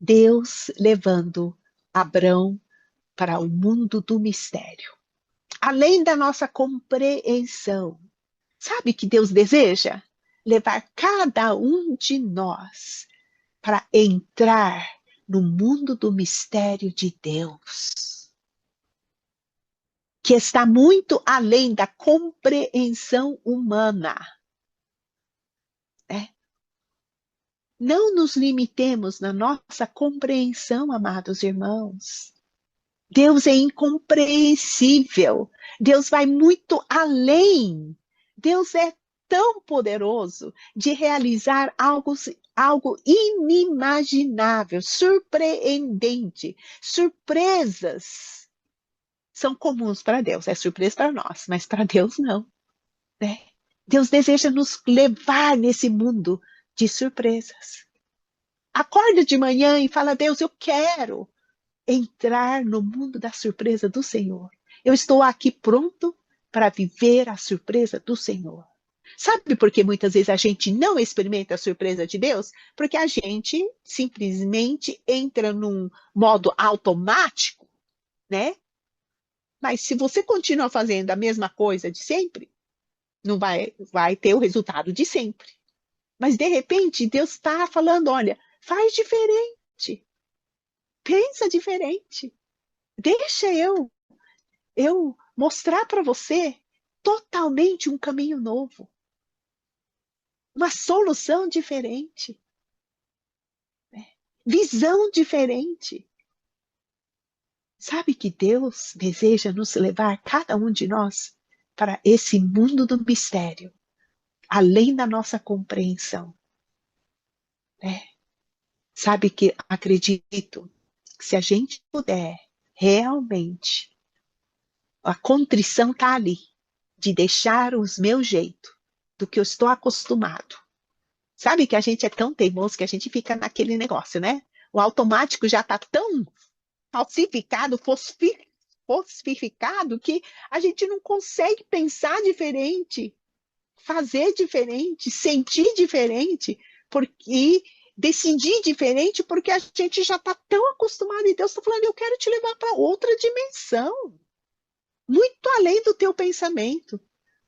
Deus levando Abrão para o mundo do mistério. Além da nossa compreensão. Sabe que Deus deseja? Levar cada um de nós para entrar no mundo do mistério de Deus, que está muito além da compreensão humana. Não nos limitemos na nossa compreensão, amados irmãos. Deus é incompreensível. Deus vai muito além. Deus é tão poderoso de realizar algo inimaginável, surpreendente. Surpresas são comuns para Deus, é surpresa para nós, mas para Deus não. Né? Deus deseja nos levar nesse mundo de surpresas. Acorda de manhã e fala: Deus, eu quero entrar no mundo da surpresa do Senhor. Eu estou aqui pronto para viver a surpresa do Senhor. Sabe por que muitas vezes a gente não experimenta a surpresa de Deus? Porque a gente simplesmente entra num modo automático, né? Mas se você continua fazendo a mesma coisa de sempre, não vai ter o resultado de sempre. Mas de repente Deus está falando: olha, faz diferente. Pensa diferente. Deixa eu mostrar para você totalmente um caminho novo. Uma solução diferente. Visão diferente. Sabe que Deus deseja nos levar, cada um de nós, para esse mundo do mistério, além da nossa compreensão. Sabe que acredito que se a gente puder realmente, a contrição está ali, de deixar os meus jeitos, do que eu estou acostumado. Sabe que a gente é tão teimoso que a gente fica naquele negócio, né? O automático já está tão falsificado, falsificado, que a gente não consegue pensar diferente, fazer diferente, sentir diferente, porque decidir diferente, porque a gente já está tão acostumado. E Deus está falando: eu quero te levar para outra dimensão, muito além do teu pensamento,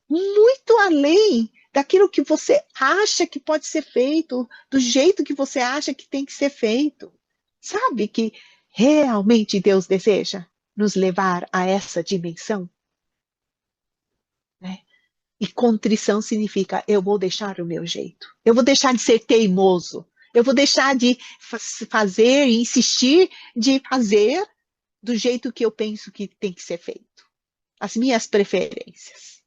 muito além daquilo que você acha que pode ser feito, do jeito que você acha que tem que ser feito. Sabe que realmente Deus deseja nos levar a essa dimensão? E contrição significa: eu vou deixar o meu jeito. Eu vou deixar de ser teimoso. Eu vou deixar de fazer e insistir de fazer do jeito que eu penso que tem que ser feito. As minhas preferências.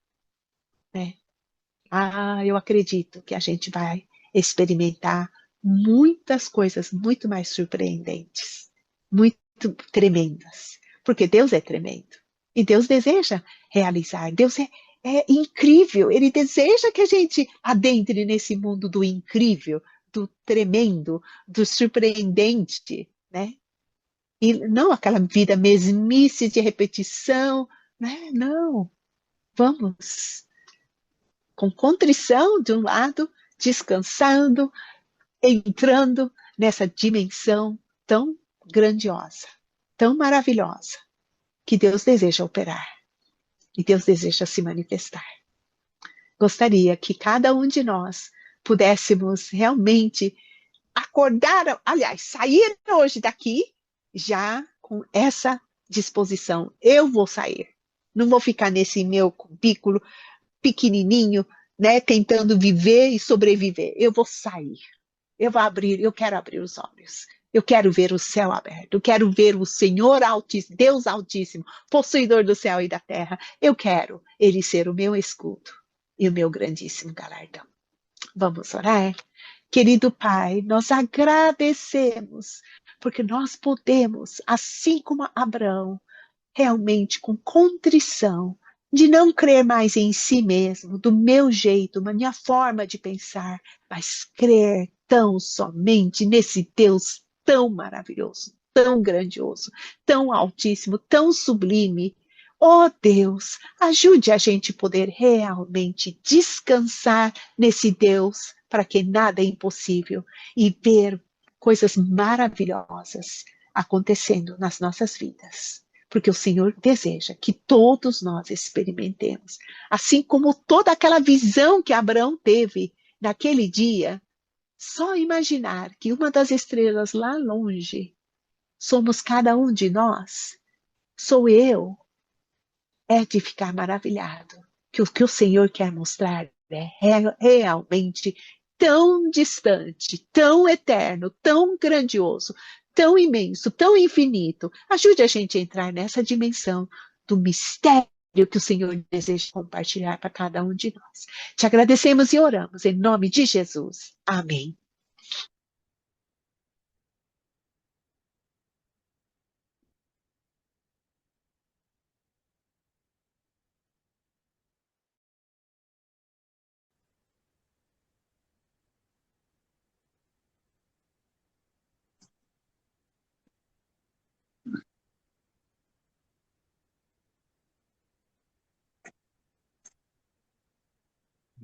Eu acredito que a gente vai experimentar muitas coisas muito mais surpreendentes, muito tremendas, porque Deus é tremendo e Deus deseja realizar. Deus é incrível, Ele deseja que a gente adentre nesse mundo do incrível, do tremendo, do surpreendente, né? E não aquela vida mesmice de repetição, né? Não, vamos com contrição de um lado, descansando, entrando nessa dimensão tão grandiosa, tão maravilhosa, que Deus deseja operar e Deus deseja se manifestar. Gostaria que cada um de nós pudéssemos realmente acordar, aliás, sair hoje daqui já com essa disposição. Eu vou sair, não vou ficar nesse meu cubículo pequenininho, né, tentando viver e sobreviver. Eu vou sair. Eu quero abrir os olhos. Eu quero ver o céu aberto. Eu quero ver o Senhor Altíssimo, Deus Altíssimo, possuidor do céu e da terra. Eu quero Ele ser o meu escudo e o meu grandíssimo galardão. Vamos orar? Querido Pai, nós agradecemos, porque nós podemos, assim como Abraão, realmente com contrição, de não crer mais em si mesmo, do meu jeito, na minha forma de pensar, mas crer tão somente nesse Deus tão maravilhoso, tão grandioso, tão altíssimo, tão sublime. Oh Deus, ajude a gente a poder realmente descansar nesse Deus, para que nada é impossível, e ver coisas maravilhosas acontecendo nas nossas vidas. porque o Senhor deseja que todos nós experimentemos. Assim como toda aquela visão que Abraão teve naquele dia, só imaginar que uma das estrelas lá longe somos cada um de nós, sou eu, é de ficar maravilhado. Que o que o Senhor quer mostrar é realmente tão distante, tão eterno, tão grandioso, tão imenso, tão infinito. Ajude a gente a entrar nessa dimensão do mistério que o Senhor deseja compartilhar para cada um de nós. Te agradecemos e oramos em nome de Jesus. Amém.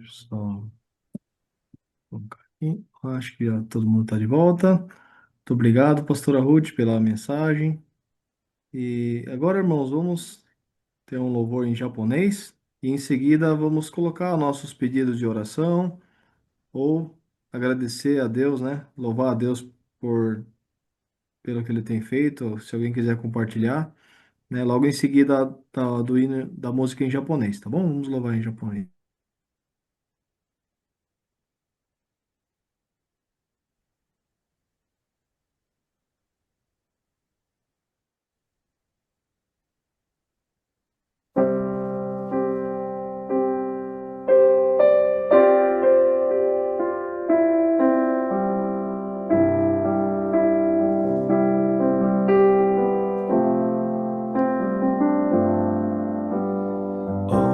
Deixa eu só colocar aqui. Acho que já todo mundo está de volta. Muito obrigado, pastora Ruth, pela mensagem. E agora, irmãos, vamos ter um louvor em japonês e em seguida vamos colocar nossos pedidos de oração ou agradecer a Deus, né? Louvar a Deus por pelo que ele tem feito. Se alguém quiser compartilhar, né? Logo em seguida do hino da música em japonês, tá bom? Vamos louvar em japonês.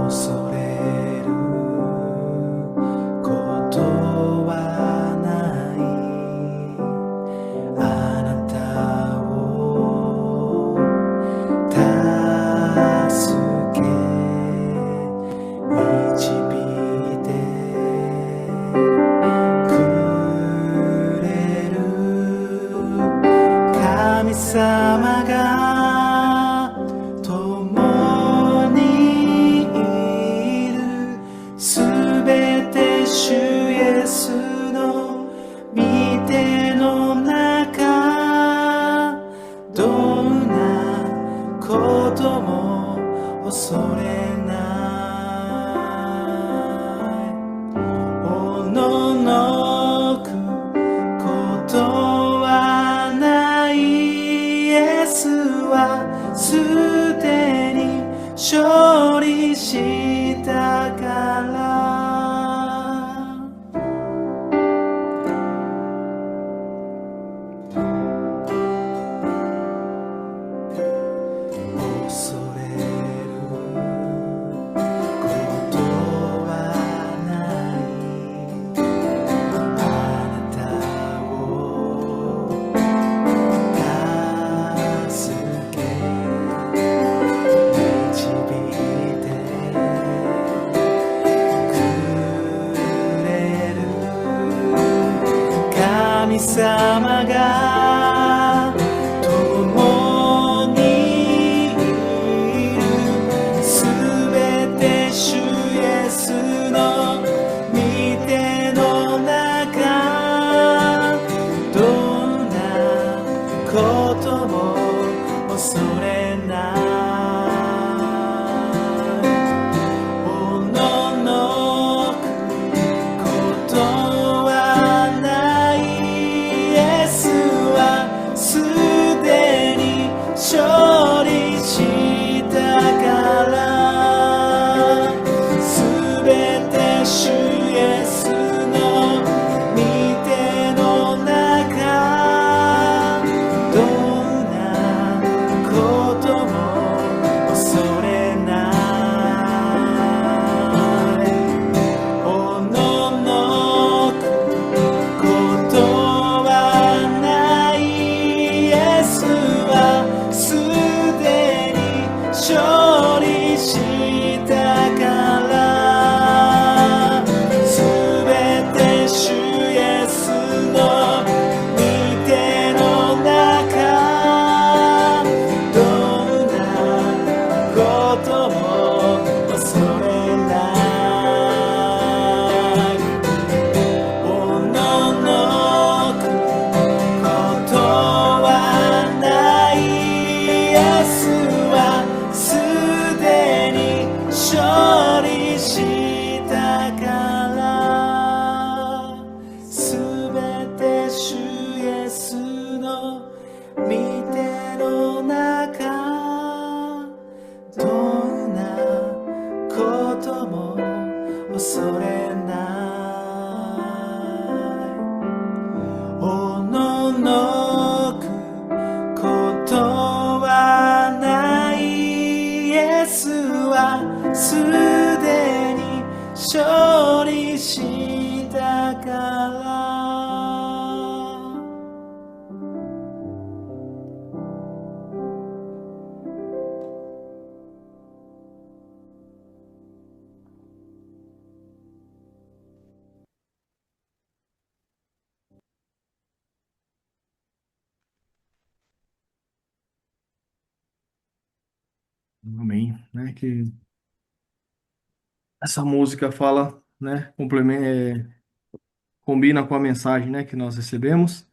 恐れることはないあなたを助け導いてくれる神様が共にいるすべて主イエスの御手の中どんなことも恐れないおののくことはないイエスはすでに勝利したから恐れることはないあなたを助け導いてくれる神様が共にいるすべて主イエスの御手の中どんなことも恐れないおののくことはないイエスはスの御手の中どんなことも恐れないおののくことはないイエスはすでに勝利したからAmém, né? Que essa música fala, né? Combina com a mensagem, né? Que nós recebemos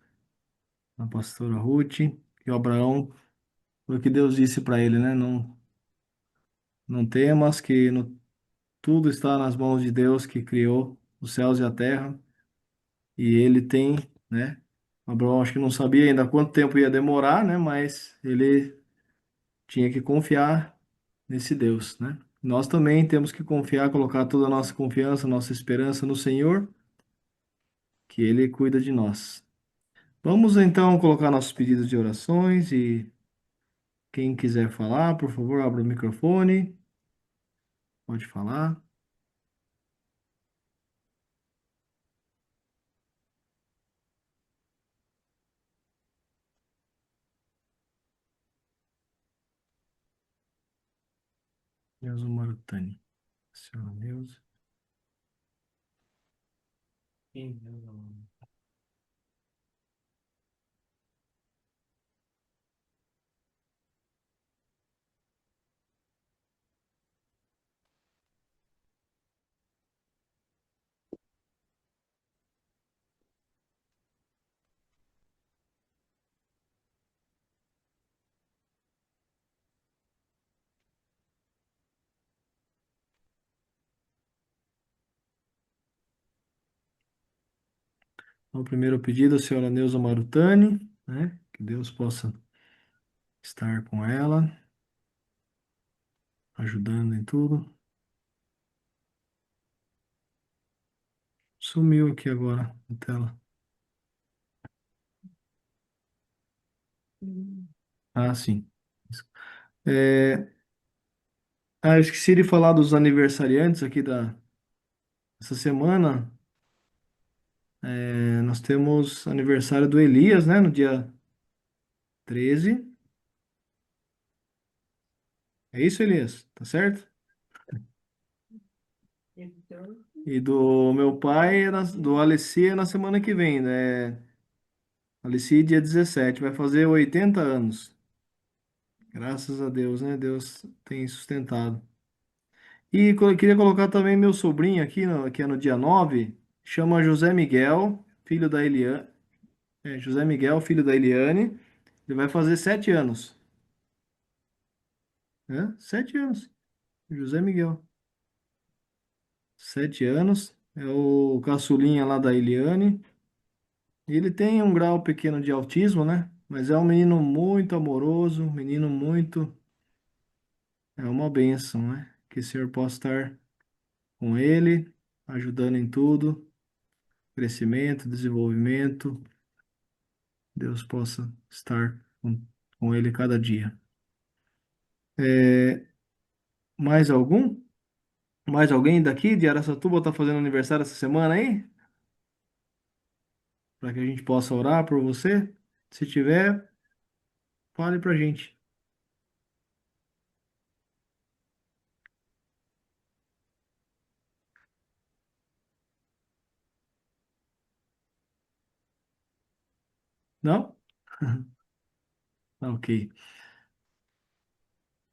da pastora Ruth, que o Abraão, foi o que Deus disse para ele, né? Não temas, que tudo está nas mãos de Deus que criou os céus e a terra, e ele tem, né? Abraão acho que não sabia ainda quanto tempo ia demorar, né? Mas ele tinha que confiar nesse Deus, né? Nós também temos que confiar, colocar toda a nossa confiança, nossa esperança no Senhor, que Ele cuida de nós. Vamos então colocar nossos pedidos de orações e quem quiser falar, por favor, abra o microfone, pode falar. Neuza Marutani. Senhora Neuza. Quem? O primeiro pedido, a senhora Neuza Marutani, né? Que Deus possa estar com ela, ajudando em tudo. Sumiu aqui agora na tela. Ah, sim. É, eu esqueci de falar dos aniversariantes aqui essa semana. Nós temos aniversário do Elias, né? No dia 13. É isso, Elias? Tá certo? E do meu pai, do Alessi, é na semana que vem, né? Alessi, dia 17, vai fazer 80 anos. Graças a Deus, né? Deus tem sustentado. E eu queria colocar também meu sobrinho aqui, que é no dia 9, chama José Miguel, filho da Eliane. José Miguel, filho da Eliane. Ele vai fazer 7 anos. 7 anos. José Miguel. 7 anos. É o caçulinha lá da Eliane. Ele tem um grau pequeno de autismo, né? Mas é um menino muito amoroso, um menino muito. É uma bênção, né? Que o Senhor possa estar com ele, ajudando em tudo, crescimento, desenvolvimento. Deus possa estar com ele cada dia. É, mais algum? Mais alguém daqui de Araçatuba está fazendo aniversário essa semana aí? Para que a gente possa orar por você? Se tiver, fale pra gente. Não? Ok.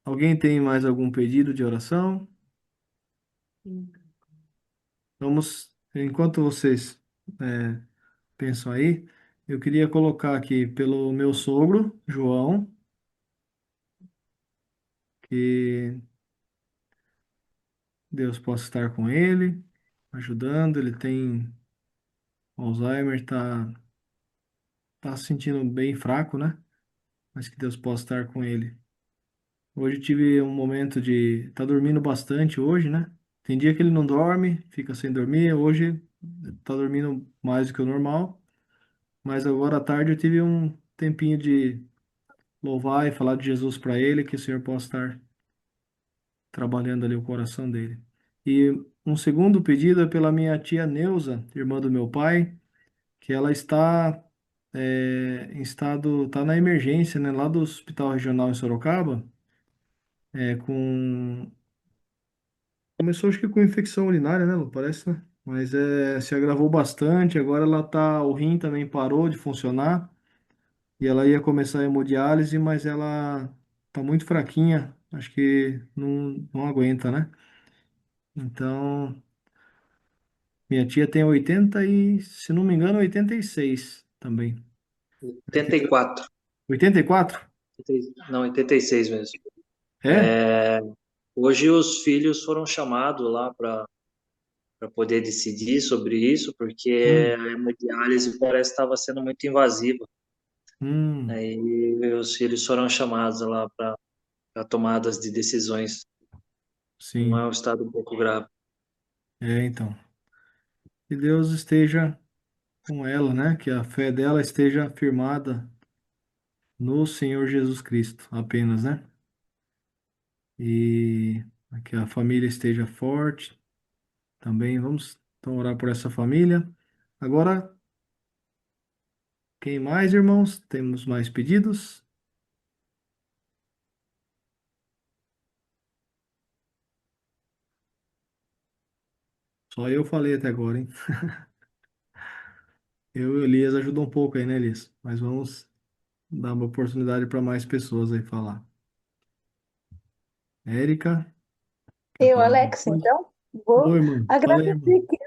Alguém tem mais algum pedido de oração? Vamos, enquanto vocês pensam aí, eu queria colocar aqui pelo meu sogro, João, que Deus possa estar com ele, ajudando. Ele tem Alzheimer, está tá se sentindo bem fraco, né? Mas que Deus possa estar com ele. Hoje eu tive um momento de tá dormindo bastante hoje, né? Tem dia que ele não dorme, fica sem dormir. Hoje tá dormindo mais do que o normal. Mas agora à tarde eu tive um tempinho de louvar e falar de Jesus para ele, que o Senhor possa estar trabalhando ali o coração dele. E um segundo pedido é pela minha tia Neuza, irmã do meu pai, que ela está em estado, está na emergência, né, lá do Hospital Regional em Sorocaba, com começou acho que com infecção urinária, né, Lu? Parece, né? Mas se agravou bastante, agora ela tá, o rim também parou de funcionar e ela ia começar a hemodiálise, mas ela tá muito fraquinha, acho que não aguenta, né? Então, minha tia tem 80 e, se não me engano, 86 também. Aí fica 84. 84? Não, 86 mesmo. É? Hoje os filhos foram chamados lá para poder decidir sobre isso, porque Hum, a hemodiálise parece que estava sendo muito invasiva. hum, Aí os filhos foram chamados lá para tomadas de decisões. Não é sim. um estado um pouco grave. Então. Que Deus esteja com ela, né? Que a fé dela esteja firmada no Senhor Jesus Cristo, apenas, né? E que a família esteja forte também. Vamos então orar por essa família. Agora, quem mais, irmãos? Temos mais pedidos? Só eu falei até agora, hein? Eu e o Elias ajudam um pouco aí, né, Elias? Mas vamos dar uma oportunidade para mais pessoas aí falar. Érica, quer Eu, falar alguma Alex, coisa? então, vou Oi, irmão. Fala aí, irmão. agradecer que,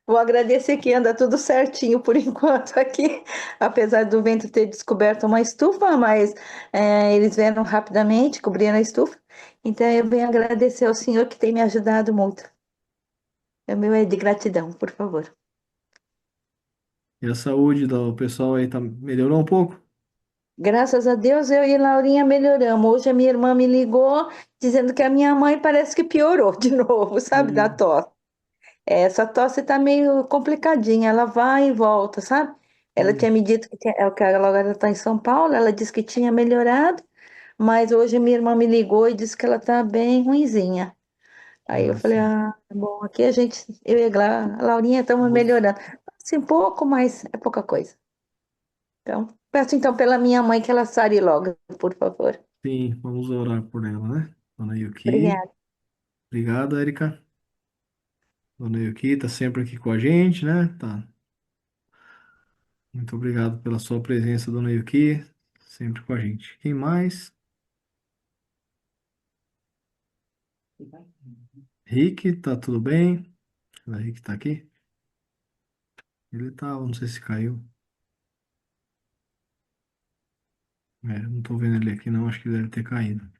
vou agradecer que anda tudo certinho por enquanto aqui, apesar do vento ter descoberto uma estufa, mas eles vieram rapidamente, cobriram a estufa. Então, eu venho agradecer ao senhor que tem me ajudado muito. O meu é de gratidão, por favor. E a saúde do pessoal aí melhorou um pouco? Graças a Deus, eu e Laurinha melhoramos. Hoje a minha irmã me ligou dizendo que a minha mãe parece que piorou de novo, sabe, da Hum. tosse. Essa tosse tá meio complicadinha, ela vai e volta, sabe? Ela tinha Hum. me dito que ela agora está em São Paulo, ela disse que tinha melhorado, mas hoje minha irmã me ligou e disse que ela tá bem ruinzinha. Aí eu Ah, falei, sim. ah, bom, aqui a gente, eu e a Laurinha estamos Vamos- melhorando. Assim, pouco, mas é pouca coisa. Então, peço então pela minha mãe que ela sare logo, por favor. Sim, vamos orar por ela, né? Dona Yuki. Obrigada. Obrigado, Érica. Dona Yuki tá sempre aqui com a gente, né? Tá. Muito obrigado pela sua presença, Dona Yuki. Sempre com a gente. Quem mais? Rick, tá tudo bem? O Rick tá aqui? Ele tá, não sei se caiu. Não tô vendo ele aqui não, acho que deve ter caído.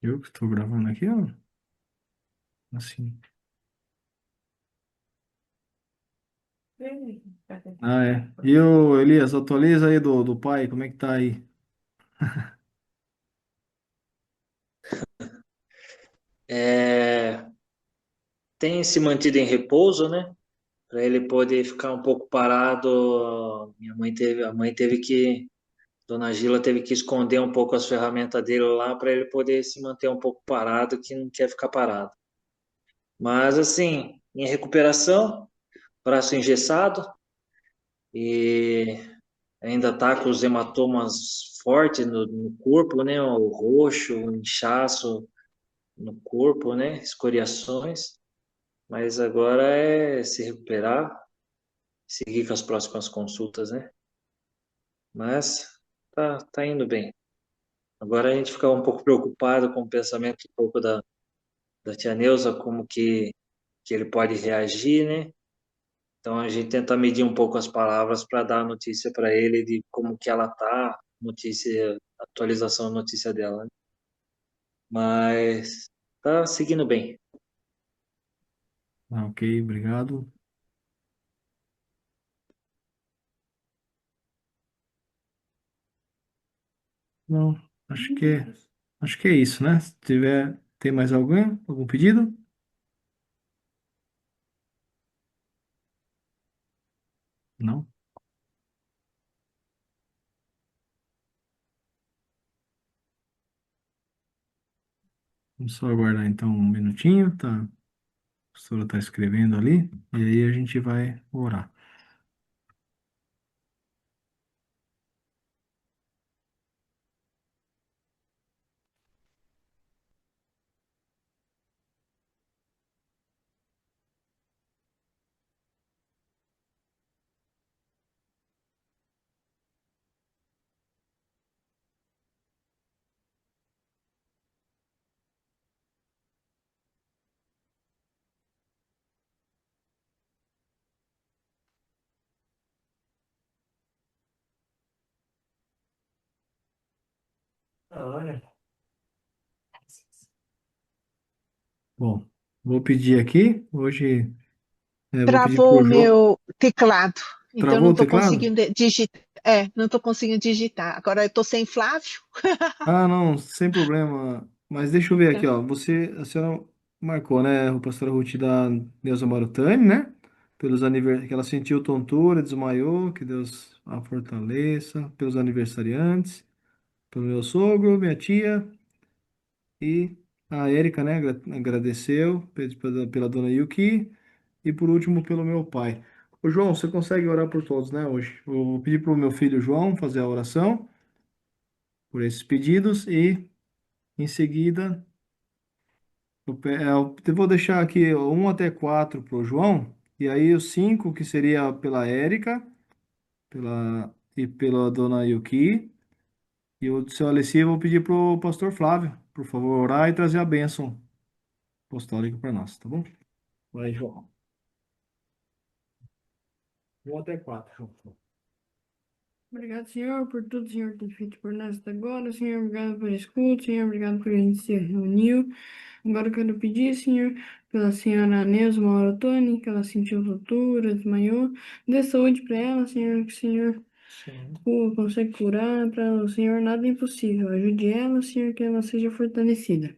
Eu que estou gravando aqui, ó. Assim. Ah, é. E o Elias, atualiza aí do pai, como é que tá aí? É, tem se mantido em repouso, né? Para ele poder ficar um pouco parado. A mãe teve que, Dona Gila teve que esconder um pouco as ferramentas dele lá para ele poder se manter um pouco parado, que não quer ficar parado. Mas assim, em recuperação, braço engessado e ainda tá com os hematomas fortes no corpo, né? O roxo, o inchaço no corpo, né? Escoriações. Mas agora é se recuperar. seguir com as próximas consultas, né? Mas tá indo bem. Agora a gente fica um pouco preocupado com o pensamento um pouco da tia Neuza, como que ele pode reagir, né? Então a gente tenta medir um pouco as palavras para dar a notícia para ele de como que ela tá, notícia, atualização da notícia dela, né? Mas tá seguindo bem. Ah, ok, obrigado. Não, acho que é isso, né? Se tiver, tem mais algum pedido? Não? Vamos só aguardar então um minutinho, tá? A professora está escrevendo ali, e aí a gente vai orar. Bom, vou pedir aqui, hoje, vou pedir para Travou o o João. meu teclado, então eu não Travou o estou teclado? conseguindo digitar. Não estou conseguindo digitar. Agora eu estou sem Flávio. Ah, não, sem problema. Mas deixa eu ver aqui, Tá. ó. A senhora marcou, né, a pastora Ruth da Neuza Marutani, né? Que ela sentiu tontura, desmaiou, que Deus a fortaleça. Pelos aniversariantes, pelo meu sogro, minha tia e a Érica, né? Agradeceu pela dona Yuki e por último pelo meu pai. Ô, João, você consegue orar por todos, né, hoje? Eu vou pedir para o meu filho João fazer a oração por esses pedidos e em seguida. Eu vou deixar aqui um até quatro para o João, e aí os cinco, que seria pela Érica, e pela dona Yuki, e o do seu Alessi, eu vou pedir para o pastor Flávio, por favor, orar e trazer a bênção apostólica para nós, tá bom? Vai, João. Um até quatro, João. Obrigado, Senhor, por tudo, Senhor, tem feito por nós até agora. Senhor, obrigado por esse culto. Senhor, obrigado por a gente se reuniu. Agora eu quero pedir, Senhor, pela senhora Neuza Maurotoni, que ela sentiu tortura, desmaiou. Dê saúde para ela, Senhor, que o Senhor consegue curar. Para o Senhor nada é impossível. Ajude ela, Senhor, que ela seja fortalecida.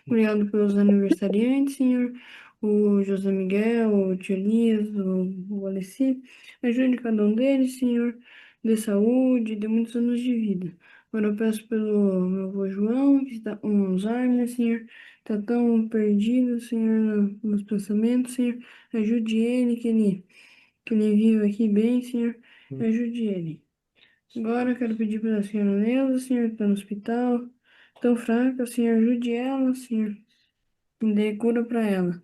Obrigado pelos aniversariantes, Senhor. O José Miguel, o Tio Elias, o Alessi. Ajude cada um deles, Senhor. Dê saúde, dê muitos anos de vida. Agora eu peço pelo meu avô João, que está com Alzheimer, Senhor. Está tão perdido, Senhor, nos pensamentos, Senhor. Ajude ele, que ele viva aqui bem, Senhor. Ajude ele. Agora eu quero pedir pela senhora Neuza, Senhor, que está no hospital, tão fraca, Senhor. Ajude ela, Senhor. Me dê cura para ela.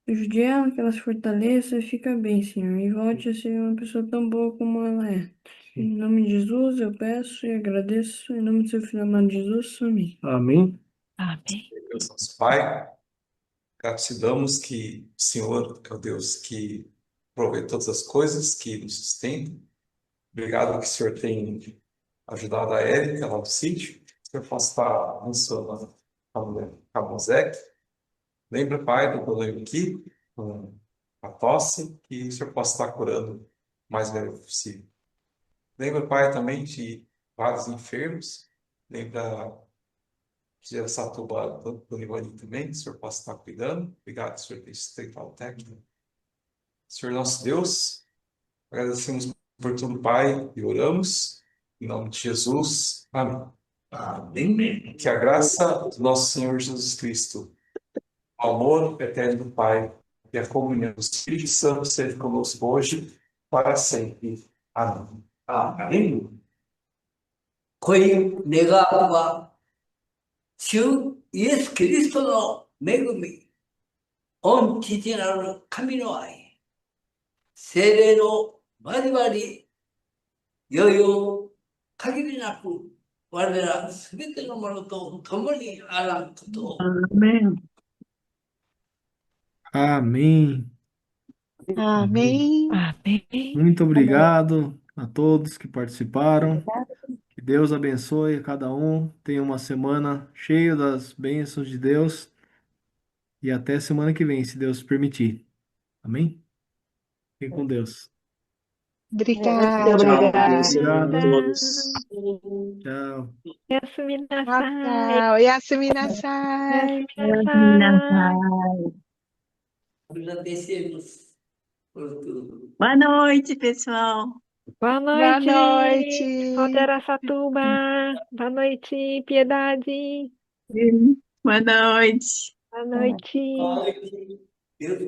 Ajude ela, que ela se fortaleça e fica bem, Senhor. E volte a ser uma pessoa tão boa como ela é. Em nome de Jesus, eu peço e agradeço. Em nome do seu filho amado Jesus, amém. Amém. Amém. Deus nosso Pai, graças te damos que o Senhor é o Deus que provê todas as coisas, que nos sustenta. Obrigado que o Senhor tem ajudado a Érica lá no sítio. Que o Senhor possa estar abençoando a Mosec. Lembra, Pai, do problema aqui, com a tosse, que o Senhor possa estar curando o mais breve possível. Lembra, Pai, também de vários enfermos. Lembra de Araçatuba, do Livani também, que o Senhor possa estar cuidando. Obrigado, Senhor, por sustentado o técnico. Senhor nosso Deus, agradecemos por tudo, Pai, e oramos. Em nome de Jesus. Amém. Amém. Que a graça do nosso Senhor Jesus Cristo, o amor eterno do Pai e a comunhão do Espírito Santo seja conosco hoje, para sempre. Amém. Amém. 거의 내가 와 주 예수 그리스도의 매금이 온 지진하러 카미노아이 精霊の交わり、いよいよ限りなく我らすべてのものと共にあらんことを。 Amém. Amém. Amém. Amém. Muito obrigado a todos que participaram. Que Deus abençoe a cada um. Tenha uma semana cheia das bênçãos de Deus. E até semana que vem, se Deus permitir. Amém? Fiquem com Deus. Muito Obrigada. Tchau, Deus obrigado. a Obrigado. todos. Tchau. Yasuminasai. Tchau. Yasuminasai. Yasuminasai. Agradecemos por tudo. Boa noite, pessoal. Boa Boa noite. noite. Alteracatuba. Boa noite, Piedade. Boa noite. Boa noite. Ai, Deus